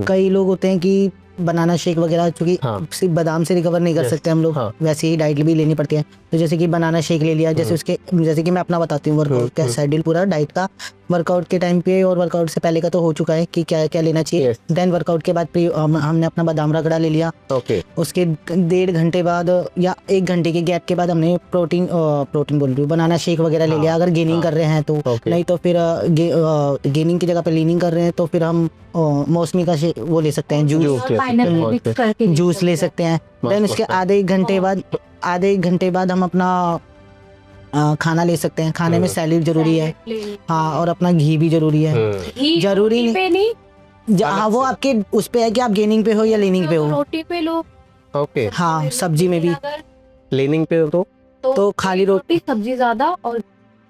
कई लोग होते हैं कि बनाना शेक वगैरह, चूंकि हाँ। सिर्फ बादाम से रिकवर नहीं कर Yes, सकते हम लोग, हाँ। वैसे ही डाइट भी लेनी पड़ती है। तो जैसे कि बनाना शेक ले लिया, जैसे उसके जैसे कि मैं अपना बताती हूँ वर्कआउट का शेड्यूल पूरा डाइट का, वर्कआउट के टाइम पे और वर्कआउट से पहले का तो हो चुका है कि क्या क्या लेना चाहिए। Yes. देन वर्कआउट के बाद हमने अपना बादाम रगड़ा ले लिया। ओके। उसके 1.5 घंटे बाद या 1 घंटे के गैप के बाद हमने प्रोटीन बोल रही हूँ, बनाना शेक वगैरह ले लिया, अगर गेनिंग कर रहे हैं तो। Okay. नहीं तो फिर गेनिंग की जगह पे लीनिंग कर रहे हैं तो फिर हम मौसमी का वो ले सकते हैं, जूस Juice ले पाइनएप्पल सकते हैं। मिक्स करके जूस ले सकते हैं। देन उसके आधे एक घंटे बाद हम अपना खाना ले सकते हैं। खाने में सैलेड जरूरी है, हाँ, और अपना घी भी जरूरी है। जरूरी नहीं, पे नहीं, हाँ, वो आपके उस पे है कि आप गेनिंग पे हो या लीनिंग पे हो। रोटी पे लो, ओके। हाँ, सब्जी में भी अगर लीनिंग पे हो तो खाली रोटी सब्जी ज्यादा, और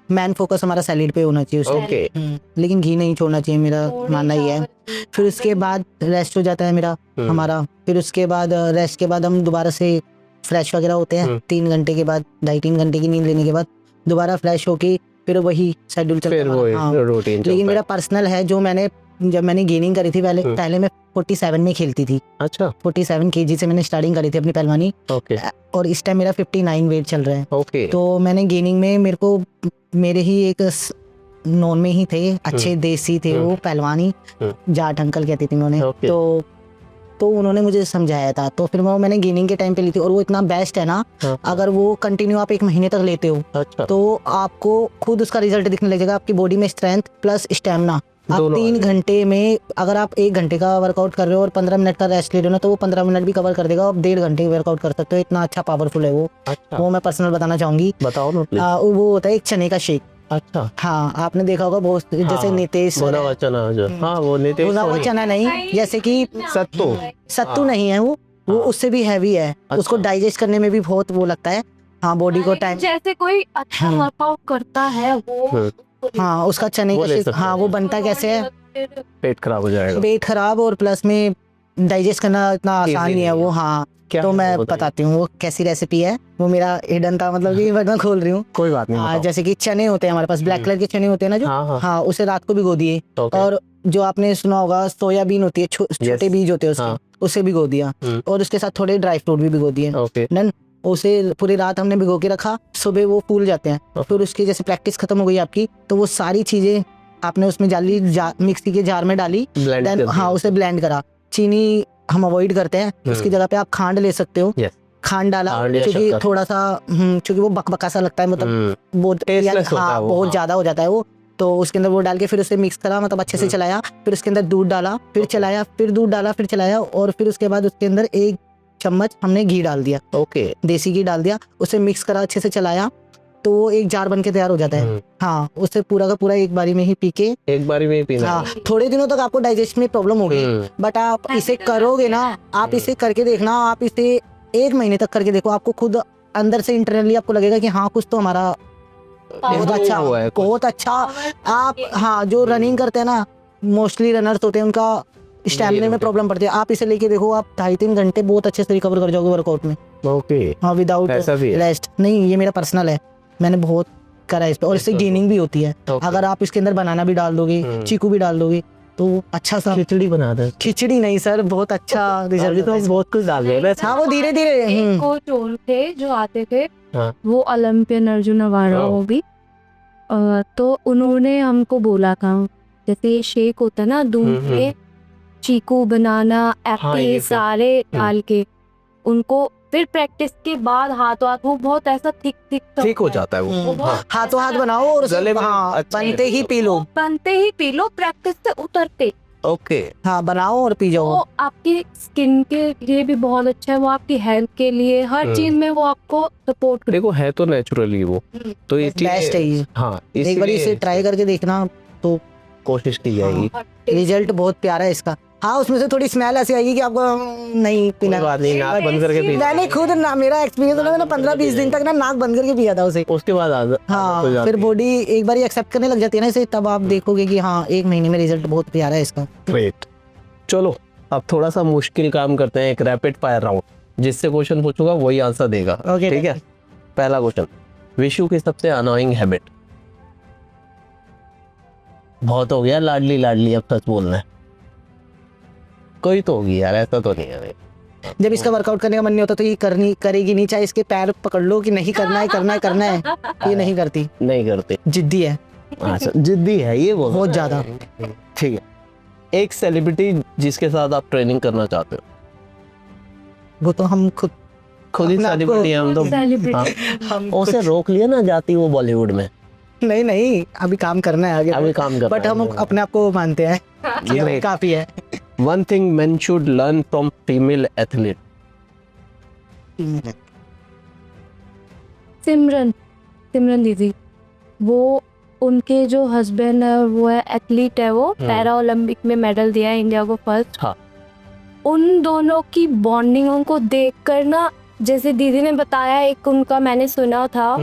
मैन फोकस हमारा सैलेड पे होना चाहिए उस टाइम। ओके। लेकिन घी नहीं छोड़ना चाहिए, मेरा मानना ही है। फिर उसके बाद रेस्ट हो जाता है मेरा हमारा। फिर उसके बाद रेस्ट के बाद हम दोबारा से फ्रेश वगैरह होते हैं 3 घंटे के बाद, 2.5-3 घंटे की नींद लेने के बाद दोबारा फ्रेश होके फिर वही शेड्यूल फिर चलता वो है। हाँ, रूटीन। लेकिन मेरा पर्सनल है जो जब मैंने गेनिंग करी थी पहले मैं 47 में खेलती थी। अच्छा 47 kg से मैंने स्टार्टिंग करी थी अपनी पहलवानी, ओके और इस टाइम मेरा 59 वेट चल रहा है। ओके। तो मैंने गेनिंग में मेरे ही एक नॉन में ही थे, अच्छे देसी थे वो पहलवानी, जाट अंकल कहती थी उन्होंने। Okay. तो उन्होंने मुझे समझाया था, तो फिर मैंने गेनिंग के टाइम पे ली थी, और वो इतना बेस्ट है ना, हाँ। अगर वो कंटिन्यू आप 1 महीने तक लेते हो अच्छा तो आपको खुद उसका रिजल्ट दिखने लगेगा। आपकी बॉडी में स्ट्रेंथ प्लस स्टेमिना, आप दोनों 3 घंटे में, अगर आप 1 घंटे का वर्कआउट कर रहे हो और 15 मिनट का रेस्ट ले रहे हो ना, तो वो 15 मिनट भी कवर कर देगा। आप 1.5 घंटे वर्कआउट कर सकते हो, इतना अच्छा पावरफुल है वो। अच्छा वो मैं पर्सनल बताना चाहूंगी। बताओ ना प्लीज। वो होता है एक चने का शेक। अच्छा हाँ, आपने देखा होगा बहुत, जैसे हाँ, नितेश भुना हुआ चना जो, हाँ वो नितेश भुना हुआ सोनी। चना नहीं, जैसे कि सत्तू। सत्तू नहीं है वो हाँ। उससे भी हैवी है। उसको डाइजेस्ट करने में भी बहुत वो लगता है, हाँ, बॉडी को टाइम। जैसे कोई अच्छा वर्कआउट करता है वो, हाँ, उसका चने वो का ले शेक, सकते हाँ, वो बनता कैसे है, पेट खराब हो जाएगा। पेट खराब और प्लस में डाइजेस्ट करना इतना आसान नहीं है वो। हाँ, क्या तो है मैं वो बताइए। बताती हूँ वो कैसी रेसिपी है। वो मेरा हिडन था, मतलब कि मैं खोल रही हूँ। कोई बात नहीं बताओ। जैसे कि चने होते हैं हमारे पास, ब्लैक कलर के चने होते हैं ना जो, हाँ, हाँ। हाँ, उसे रात को भिगो दिए। ओके। और जो आपने सुना होगा सोयाबीन होती है, छोटे बीज होते हैं उसके, हाँ। उसे भिगो दिया, और उसके साथ थोड़े ड्राई फ्रूट भी भिगो दिए। Okay done. उसे पूरी रात हमने भिगो के रखा, सुबह वो फूल जाते हैं। फिर उसकी जैसे प्रैक्टिस खत्म हो गई आपकी, तो वो सारी चीजें आपने उसमें डाली, मिक्सी के जार में डाली। ब्लेंड देन हाँ, उसे ब्लेंड करा। चीनी हम अवॉइड करते हैं, उसकी जगह पे आप खांड ले सकते हो। Yes. खांड डाला, खांड या क्योंकि शक्कर। थोड़ा सा क्योंकि वो बकबका सा लगता है, मतलब वो Tasteless होता है वो, बहुत हाँ। ज्यादा हो जाता है वो। तो उसके अंदर वो डाल के फिर उसे मिक्स करा, मतलब अच्छे से चलाया। फिर उसके अंदर दूध डाला, फिर चलाया, फिर दूध डाला, फिर चलाया, और फिर उसके बाद उसके अंदर 1 चम्मच हमने घी डाल दिया, ओके देसी घी डाल दिया। उसे मिक्स करा, अच्छे से चलाया। तो वो एक जार बन के तैयार हो जाता है। हाँ, उससे पूरा का पूरा एक बारी में ही पी के, एक बारी में ही पीना हाँ, थोड़े दिनों तक आपको डाइजेशन में प्रॉब्लम होगी, बट आप इसे करोगे ना, आप इसे करके देखना, आप इसे 1 महीने तक करके देखो, आपको खुद अंदर से इंटरनली आपको लगेगा कि हाँ कुछ तो हमारा बहुत अच्छा हुआ है, बहुत अच्छा। आप हाँ, जो रनिंग करते हैं ना, मोस्टली रनर्स होते हैं, उनका स्टैमिना में प्रॉब्लम पड़ती है। आप इसे लेके देखो, आप 2.5-3 घंटे बहुत अच्छे से रिकवर कर जाओगे वर्कआउट में। ओके, हाँ, विदाउट ऐसा भी है? रेस्ट नहीं, ये मेरा पर्सनल है, मैंने बहुत करा है इस पे, और इससे गेनिंग भी होती है। अगर आप इसके अंदर बनाना भी डाल दोगे, चीकू भी डाल दोगे, तो अच्छा सा खिचड़ी बना दे। खिचड़ी नहीं सर, बहुत अच्छा रिजल्ट। तो बहुत कुछ डाल रहे हैं। हाँ, वो धीरे धीरे एक कोच और थे जो आते थे, हाँ। वो ओलंपियन अर्जुन अवार्ड हाँ। वो भी, तो उन्होंने हमको बोला था, जैसे ये शेक होता है ना दूध में, चीकू, बनाना, हाँ, ये एप्पल तो- सारे डाल के, उनको फिर प्रैक्टिस के बाद हाथों हाथ वो बहुत ऐसा थिक हो जाता है वो। बहुत हाथों हाथ बनाओ और उसे गले में हाँ, अच्छा बनते ही पी लो। बनते ही पी लो, प्रैक्टिस से उतरते। ओके, हाँ, बनाओ और पी जाओ। वो आपकी स्किन के लिए भी बहुत अच्छा है, वो आपकी हेल्थ के लिए, हर चीज में वो आपको सपोर्ट देखो है तो नेचुरली वो, तो बेस्ट है ये। हाँ, एक बार इसे ट्राई करके देखना, तो कोशिश की जाएगी। रिजल्ट बहुत प्यारा है इसका। हाँ, उसमें से थोड़ी स्मेल ऐसी आएगी कि आपको नहीं पीना। कोई बात नहीं, नाक बंद करके पी। मैंने खुद ना, मेरा एक्सपीरियंस है, मैंने 15-20 दिन तक ना नाक बंद करके पिया था उसे। उसके बाद हाँ, फिर बॉडी एक बार एक्सेप्ट करने लग जाती है ना इसे, तब आप देखोगे कि हाँ 1 महीने में रिजल्ट बहुत प्यारा है इसका। ग्रेट। चलो अब थोड़ा सा मुश्किल काम करते हैं, एक रैपिड फायर राउंड, जिससे क्वेश्चन पूछूंगा वही आंसर देगा। Okay, ठीक है, पहला क्वेश्चन, विशु की सबसे अनोइंग हैबिट। बहुत हो गया लाडली लाडली, अब सच बोलना है। कोई तो होगी यार, ऐसा तो नहीं है। जब इसका वर्कआउट करने का मन नहीं होता तो ये करेगी नहीं, चाहे इसके पैर पकड़ लो कि नहीं करना है करना है करना है, ये नहीं करती। नहीं करते। जिद्दी है अच्छा, जिद्दी है ये वो, बहुत ज्यादा। ठीक है, एक सेलिब्रिटी जिसके साथ आप ट्रेनिंग करना चाहते हो। वो तो हम खुद ही अपने आप को- सेलिब्रिटी हम तो। सेलिब्रिटी। हाँ, उसे रोक लिया ना, जाती वो बॉलीवुड में। नहीं, अभी काम करना है आगे, अभी काम कर बट हम अपने आप को मानते हैं कि Great. काफी है। One thing men should learn from female athlete। सिमरन दीदी, वो उनके जो हस्बैंड है वो है एथलीट है, वो पैरा ओलंपिक में मेडल दिया है इंडिया को फर्स्ट। हाँ। उन दोनों की बॉन्डिंग को देखकर ना, जैसे दीदी ने बताया, एक उनका मैंने सुना था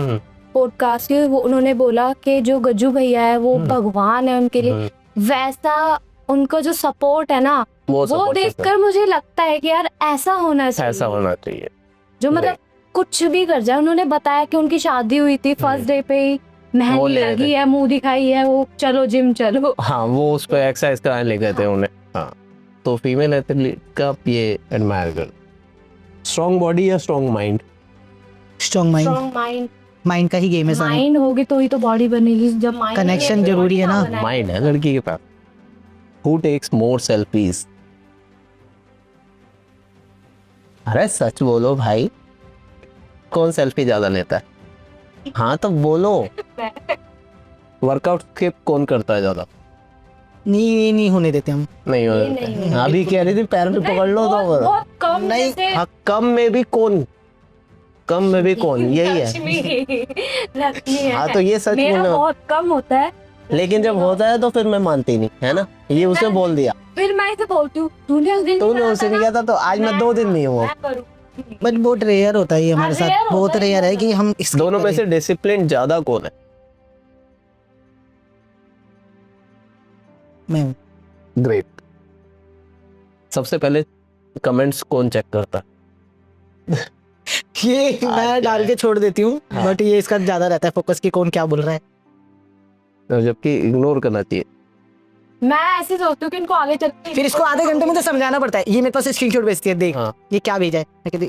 पॉडकास्ट, वो उन्होंने बोला कि जो गज्जू भैया है वो भगवान है उनके लिए, वैसा उनका जो सपोर्ट है ना, वो support देखकर मुझे लगता है कि यार ऐसा होना चाहिए। ऐसा होना चाहिए, जो मतलब कुछ भी कर जाए। उन्होंने बताया कि उनकी शादी हुई थी, फर्स्ट डे पे ही वो मेहंदी ले लगी गए। है, मुंह दिखाई है, वो चलो जिम चलो। हाँ, वो उस पर एक्सरसाइज कराने ले गए थे उन्हें। हाँ, तो फीमेल एथलीट का ये एडमायर कर। स्ट्रॉन्ग बॉडी या strong mind? Strong mind, strong mind, mind का ही गेम है सारा। माइंड होगी तो ही तो बॉडी बनेगी। जब माइंड Connection जरूरी है ना। माइंड है लड़की के पास। Who takes more selfies? अरे सच बोलो भाई, कौन सेल्फी ज्यादा लेता है? हाँ तो बोलो। वर्कआउट स्किप कौन करता है ज्यादा? नहीं होने देते हम। नहीं हो नहीं। अभी कह रही थी पैर पे पकड़ लो तो। बहुत कम नहीं, जैसे हाँ, कम में भी कौन, कम में भी कौन, यही है। लक्ष्मी है। हाँ, तो ये सच मेरा बोलना। बहुत कम होता है, लेकिन जब होता है तो फिर मैं मानती नहीं, है ना, ये उसने बोल दिया। फिर मैं इसे बोलती हूँ तूने उस दिन तूने उसे नहीं किया था तो आज मैं 2 दिन नहीं हुआ। मैं करूँ। बट बहुत रेयर होता है ये हमारे हाँ, rare साथ, होता बहुत है, रेयर है कि हम इस दोनों में से डिसिप्लिन ज्यादा कौन है? मैं ग्रेट। सबसे पहले कमेंट्स कौन चेक करता है? ये मैं डाल के छोड़ देती हूँ, हाँ। बट ये इसका ज्यादा रहता है फोकस कि कौन क्या बोल रहा है। जबकि इग्नोर करना चाहिए। मैं ऐसे सोचती हूँ कि इनको आगे चलते फिर इसको आधे घंटे मुझे समझाना पड़ता है। ये मेरे पास स्क्रीनशॉट भेजती है, देख हाँ। ये क्या भेजा है, मैं कहती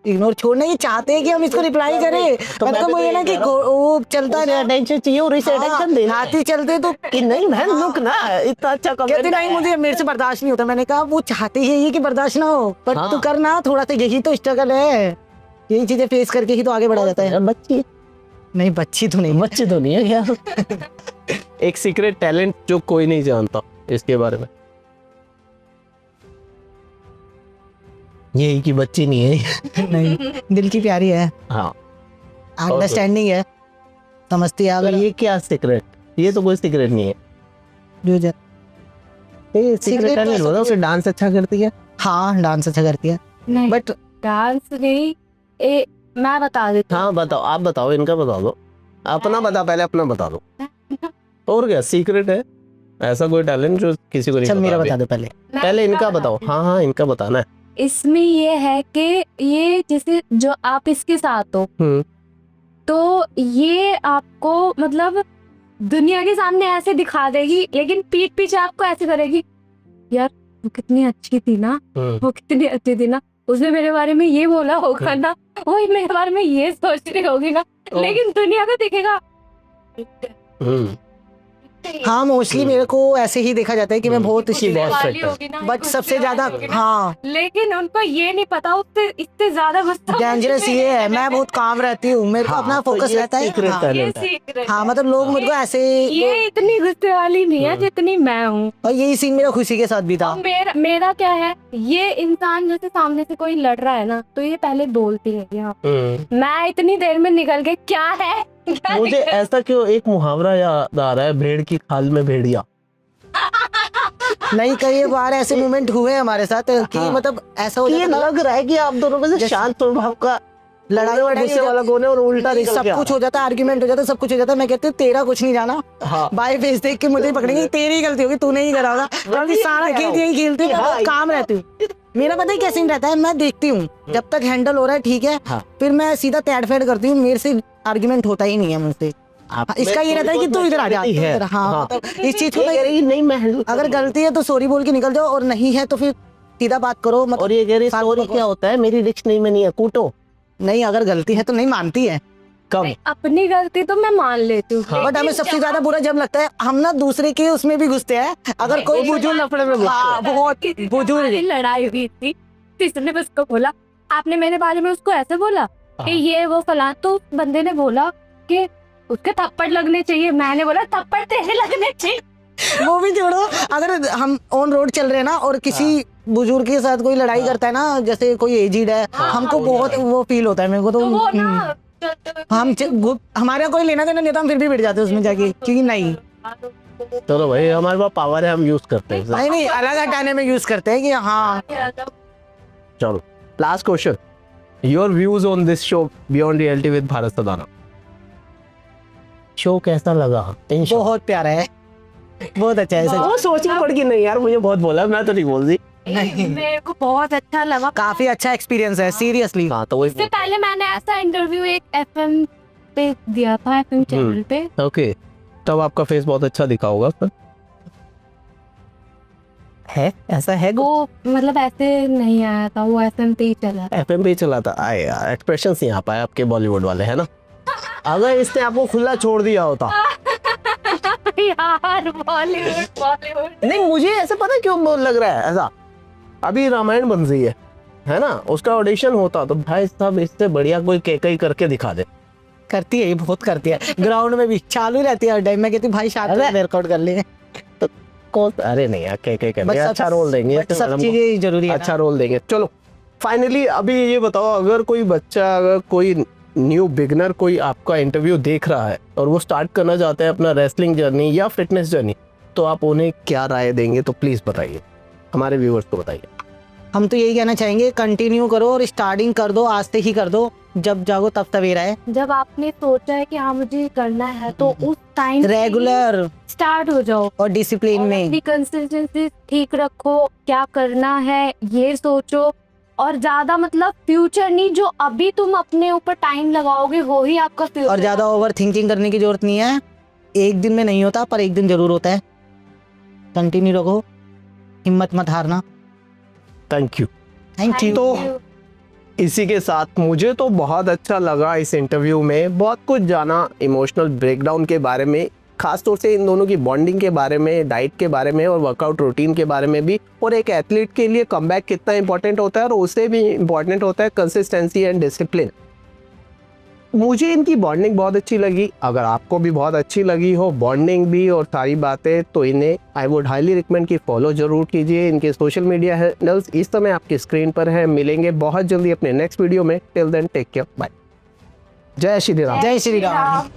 इग्नोर छोड़ना। ये चाहते हैं कि हम इसको रिप्लाई करें, तो मतलब वो ये ना कि वो चलता है, अटेंशन चाहिए और इसे अटेंशन देना। हाथी चलते तो कि नहीं मैं लुक ना, इतना अच्छा कहते नहीं, मुझे मेरे से बर्दाश्त नहीं होता। मैंने कहा वो चाहते ही है कि बर्दाश्त ना हो, पर हाँ। तू करना थोड़ा सा, यही तो स्ट्रगल है। यही चीजें फेस करके ही तो आगे बढ़ा जाता है। बच्ची नहीं, बच्ची तो नहीं, बच्चे तो नहीं है क्या? एक सीक्रेट टैलेंट जो कोई नहीं जानता, इसके बारे में। यही कि बच्ची नहीं है। नहीं, दिल की प्यारी है, हाँ, अंडरस्टैंडिंग है, समझती है। अगर अगर ये क्या सीक्रेट, ये तो कोई सीक्रेट नहीं है, जो जा- सीक्रेट Secret टैलेंट तो बोलो कि डांस अच्छा करती है। हाँ डांस अच्छा करती है नहीं बट डांस नहीं, मैं बता देती हाँ बताओ, आप बताओ, इनका बता दो, अपना बता, पहले अपना बता दो। और क्या सीक्रेट है ऐसा कोई टैलेंट जो किसी को नहीं चल मेरा पता बता अभी? दो पहले। पहले इनका बताओ। हाँ हाँ इनका बताना है। इसमें ये है कि ये जैसे जो आप इसके साथ हो तो ये आपको मतलब दुनिया के सामने ऐसे दिखा देगी, लेकिन पीठ पीछे आपको ऐसे करेगी, यार वो कितनी अच्छी थी ना, वो कितनी अच्छी थी ना, उसने मेरे बारे में ये बोला होगा ना, वो मेरे बारे में ये सोच रही होगी ना, लेकिन दुनिया को दिखेगा। हाँ मोस्टली मेरे को ऐसे ही देखा जाता है कि मैं बहुत इसकी बहुत वाली strict है। होगी ना, बट गुस्से सबसे ज्यादा वाली होगी ना, हाँ लेकिन उनको ये नहीं पता उससे इससे ज्यादा गुस्सा डेंजरस ये है, मैं बहुत काम रहती हूँ, मेरे को हाँ, अपना तो फोकस ये रहता है। secret हाँ, talent ये है। सीक्रेट हाँ मतलब लोग मुझको ऐसे, ये इतनी गुस्से वाली नहीं है जितनी मैं हूँ। और यही सीन मेरा खुशी के साथ भी था। और मेरा क्या है, ये इंसान जैसे सामने से कोई लड़ रहा है ना तो ये पहले बोलती है कि हाँ, मैं इतनी देर में निकल के क्या है। मुझे ऐसा क्यों एक मुहावरा याद आ रहा है, भेड़ की खाल में भेड़िया। नहीं कई बार ऐसे मोमेंट हुए हमारे साथ कि हाँ। मतलब ऐसा हो ये जाता था, लग रहा है कि आप दोनों में से जैसे- शांत स्वभाव का लड़ाई और वड़ाई गुस्से हो वाला जाती- कौन है और उल्टा निकल सब के आ कुछ रहा हो जाता है, आर्ग्यूमेंट हो जाता है, सब कुछ हो जाता है। मैं कहती हूँ तेरा कुछ नहीं जाना, है। हाँ बाय फेस देख के मुझे ही पकड़ेंगे, तेरी गलती होगी, तूने ही करा होगा। क्योंकि सारा खेल यही खेलती हूँ, मैं हाँ, बहुत काम रहती हूँ। मेरा पता है क्या सीन रहता है, मैं देखती हूँ जब तक हैंडल हो रहा है ठीक है, हाँ। फिर मैं सीधा तैड फेड करती हूँ, मेरे से आर्ग्यूमेंट होता ही नहीं है मुझसे। आप हाँ, इसका ये रहता है कि तू इधर आ जा, तू इधर, हाँ मतलब इस चीज को ये कह रही नहीं मैं handle अगर करूंगी। गलती है तो सॉरी बोल के निकल जाओ, और नहीं है तो फिर सीधा बात करो। मतलब और ये कह रही साथ सॉरी में क्या होता है, मेरी डिक्शनरी में नहीं है, कूटो। नहीं, अगर गलती है तो नहीं मानती है। कब? अपनी गलती तो मैं मान लेती हूँ, बट हमें सबसे ज्यादा बुरा जब लगता है हम ना दूसरे के उसमें भी घुसते हैं। अगर कोई बुजुर्ग लफड़े में हाँ बहुत बुजुर्ग हमारी लड़ाई हुई थी, किसने उसको बोला, आपने मेरे बारे में उसको ऐसे बोला कि ये वो फलां, तो उस बंदे ने बोला कि उसके थप्पड़ लगने चाहिए, मैंने बोला थप्पड़ तेरे लगने चाहिए। वो भी छोड़ो, अगर हम ऑन रोड चल रहे हैं ना और किसी बुजुर्ग के साथ कोई लड़ाई करता है ना, जैसे कोई एजिड है, हमको बहुत वो फील होता है मेरे को तो तो वो ना हमारे यहाँ कोई लेना देना नहीं था, हम फिर भी बैठ जाते हैं उसमें जाके, क्योंकि नहीं चलो भाई हमारे पास पावर है, हम यूज करते हैं। नहीं नहीं अलग हटाने में यूज करते हैं कि हाँ। चलो last question, your views on this show beyond reality with Bharat Sadana. Show कैसा लगा? बहुत प्यारा है, बहुत अच्छा है सर। वो सोचना पड़ गई नहीं यार, मुझे बहुत बोला, मैं तो नहीं बोल दी। मेरे को बहुत अच्छा लगा। काफी अच्छा एक्सपीरियंस है सीरियसली। हाँ तो वही इससे पहले मैंने ऐसा इंटरव्यू एक FM पे दिया था, FM चैनल पे। ओके, तब आपका फेस बहुत अच्छा दिखा होगा सर। है ऐसा है वो मतलब ऐसे नहीं आया था, वो FM पे ही चला था। एफएम पे ही चला था। आए यार एक्सप्रेशंस नहीं आ पाए आपके बॉलीवुड वाले, है ना। अगर इसने आपको खुला छोड़ दिया होता। यार बॉलीवुड नहीं मुझे ऐसा पता क्यों लग रहा है ऐसा, अभी रामायण बन रही है ना, उसका ऑडिशन होता तो भाई साहब इससे बढ़िया कोई केकई करके दिखा दे। करती है, ये बहुत करती है, ग्राउंड में भी चालू रहती है हर टाइम। मैं कहती हूँ भाई शादी में वर्कआउट कर ले, कौन? अरे नहीं यार केकई कर बस ले, सब- अच्छा रोल देंगे, बट सब चीजें जरूरी है। अच्छा रोल देंगे। चलो फाइनली अभी ये बताओ, अगर कोई बच्चा, अगर कोई न्यू बिगनर कोई आपका इंटरव्यू देख रहा है और वो स्टार्ट करना चाहता है अपना रेसलिंग जर्नी या फिटनेस जर्नी, तो आप उन्हें क्या राय देंगे? तो प्लीज बताइए, हमारे व्यूअर्स को बताइए। हम तो यही कहना चाहेंगे, कंटिन्यू करो और स्टार्टिंग कर दो, आज से ही कर दो, जब जागो तब सवेरा है। जब आपने सोचा है कि हाँ मुझे करना है तो उस टाइम रेगुलर स्टार्ट हो जाओ और डिसिप्लिन और में। अपनी कंसिस्टेंसी ठीक रखो, क्या करना है ये सोचो, और ज्यादा मतलब फ्यूचर नहीं, जो अभी तुम अपने ऊपर टाइम लगाओगे वो ही आपका फ्यूचर। और ज्यादा ओवर थिंकिंग करने की जरूरत नहीं है, एक दिन में नहीं होता पर एक दिन जरूर होता है। कंटिन्यू रखो, हिम्मत मत हारना। Thank you. Thank you. तो इसी के साथ मुझे तो बहुत अच्छा लगा इस इंटरव्यू में, बहुत कुछ जाना इमोशनल ब्रेकडाउन के बारे में, खास तौर से इन दोनों की बॉन्डिंग के बारे में, डाइट के बारे में और वर्कआउट रूटीन के बारे में भी, और एक एथलीट के लिए कमबैक कितना इंपॉर्टेंट होता है और उससे भी इंपॉर्टेंट होता है कंसिस्टेंसी एंड डिसिप्लिन। मुझे इनकी बॉन्डिंग बहुत अच्छी लगी। अगर आपको भी बहुत अच्छी लगी हो बॉन्डिंग भी और सारी बातें, तो इन्हें आई वुड हाईली रिकमेंड कि फॉलो जरूर कीजिए। इनके सोशल मीडिया हैंडल्स इस समय आपकी स्क्रीन पर हैं। मिलेंगे बहुत जल्दी अपने नेक्स्ट वीडियो में। Till then take care, bye. जय श्री राम। जय श्री राम।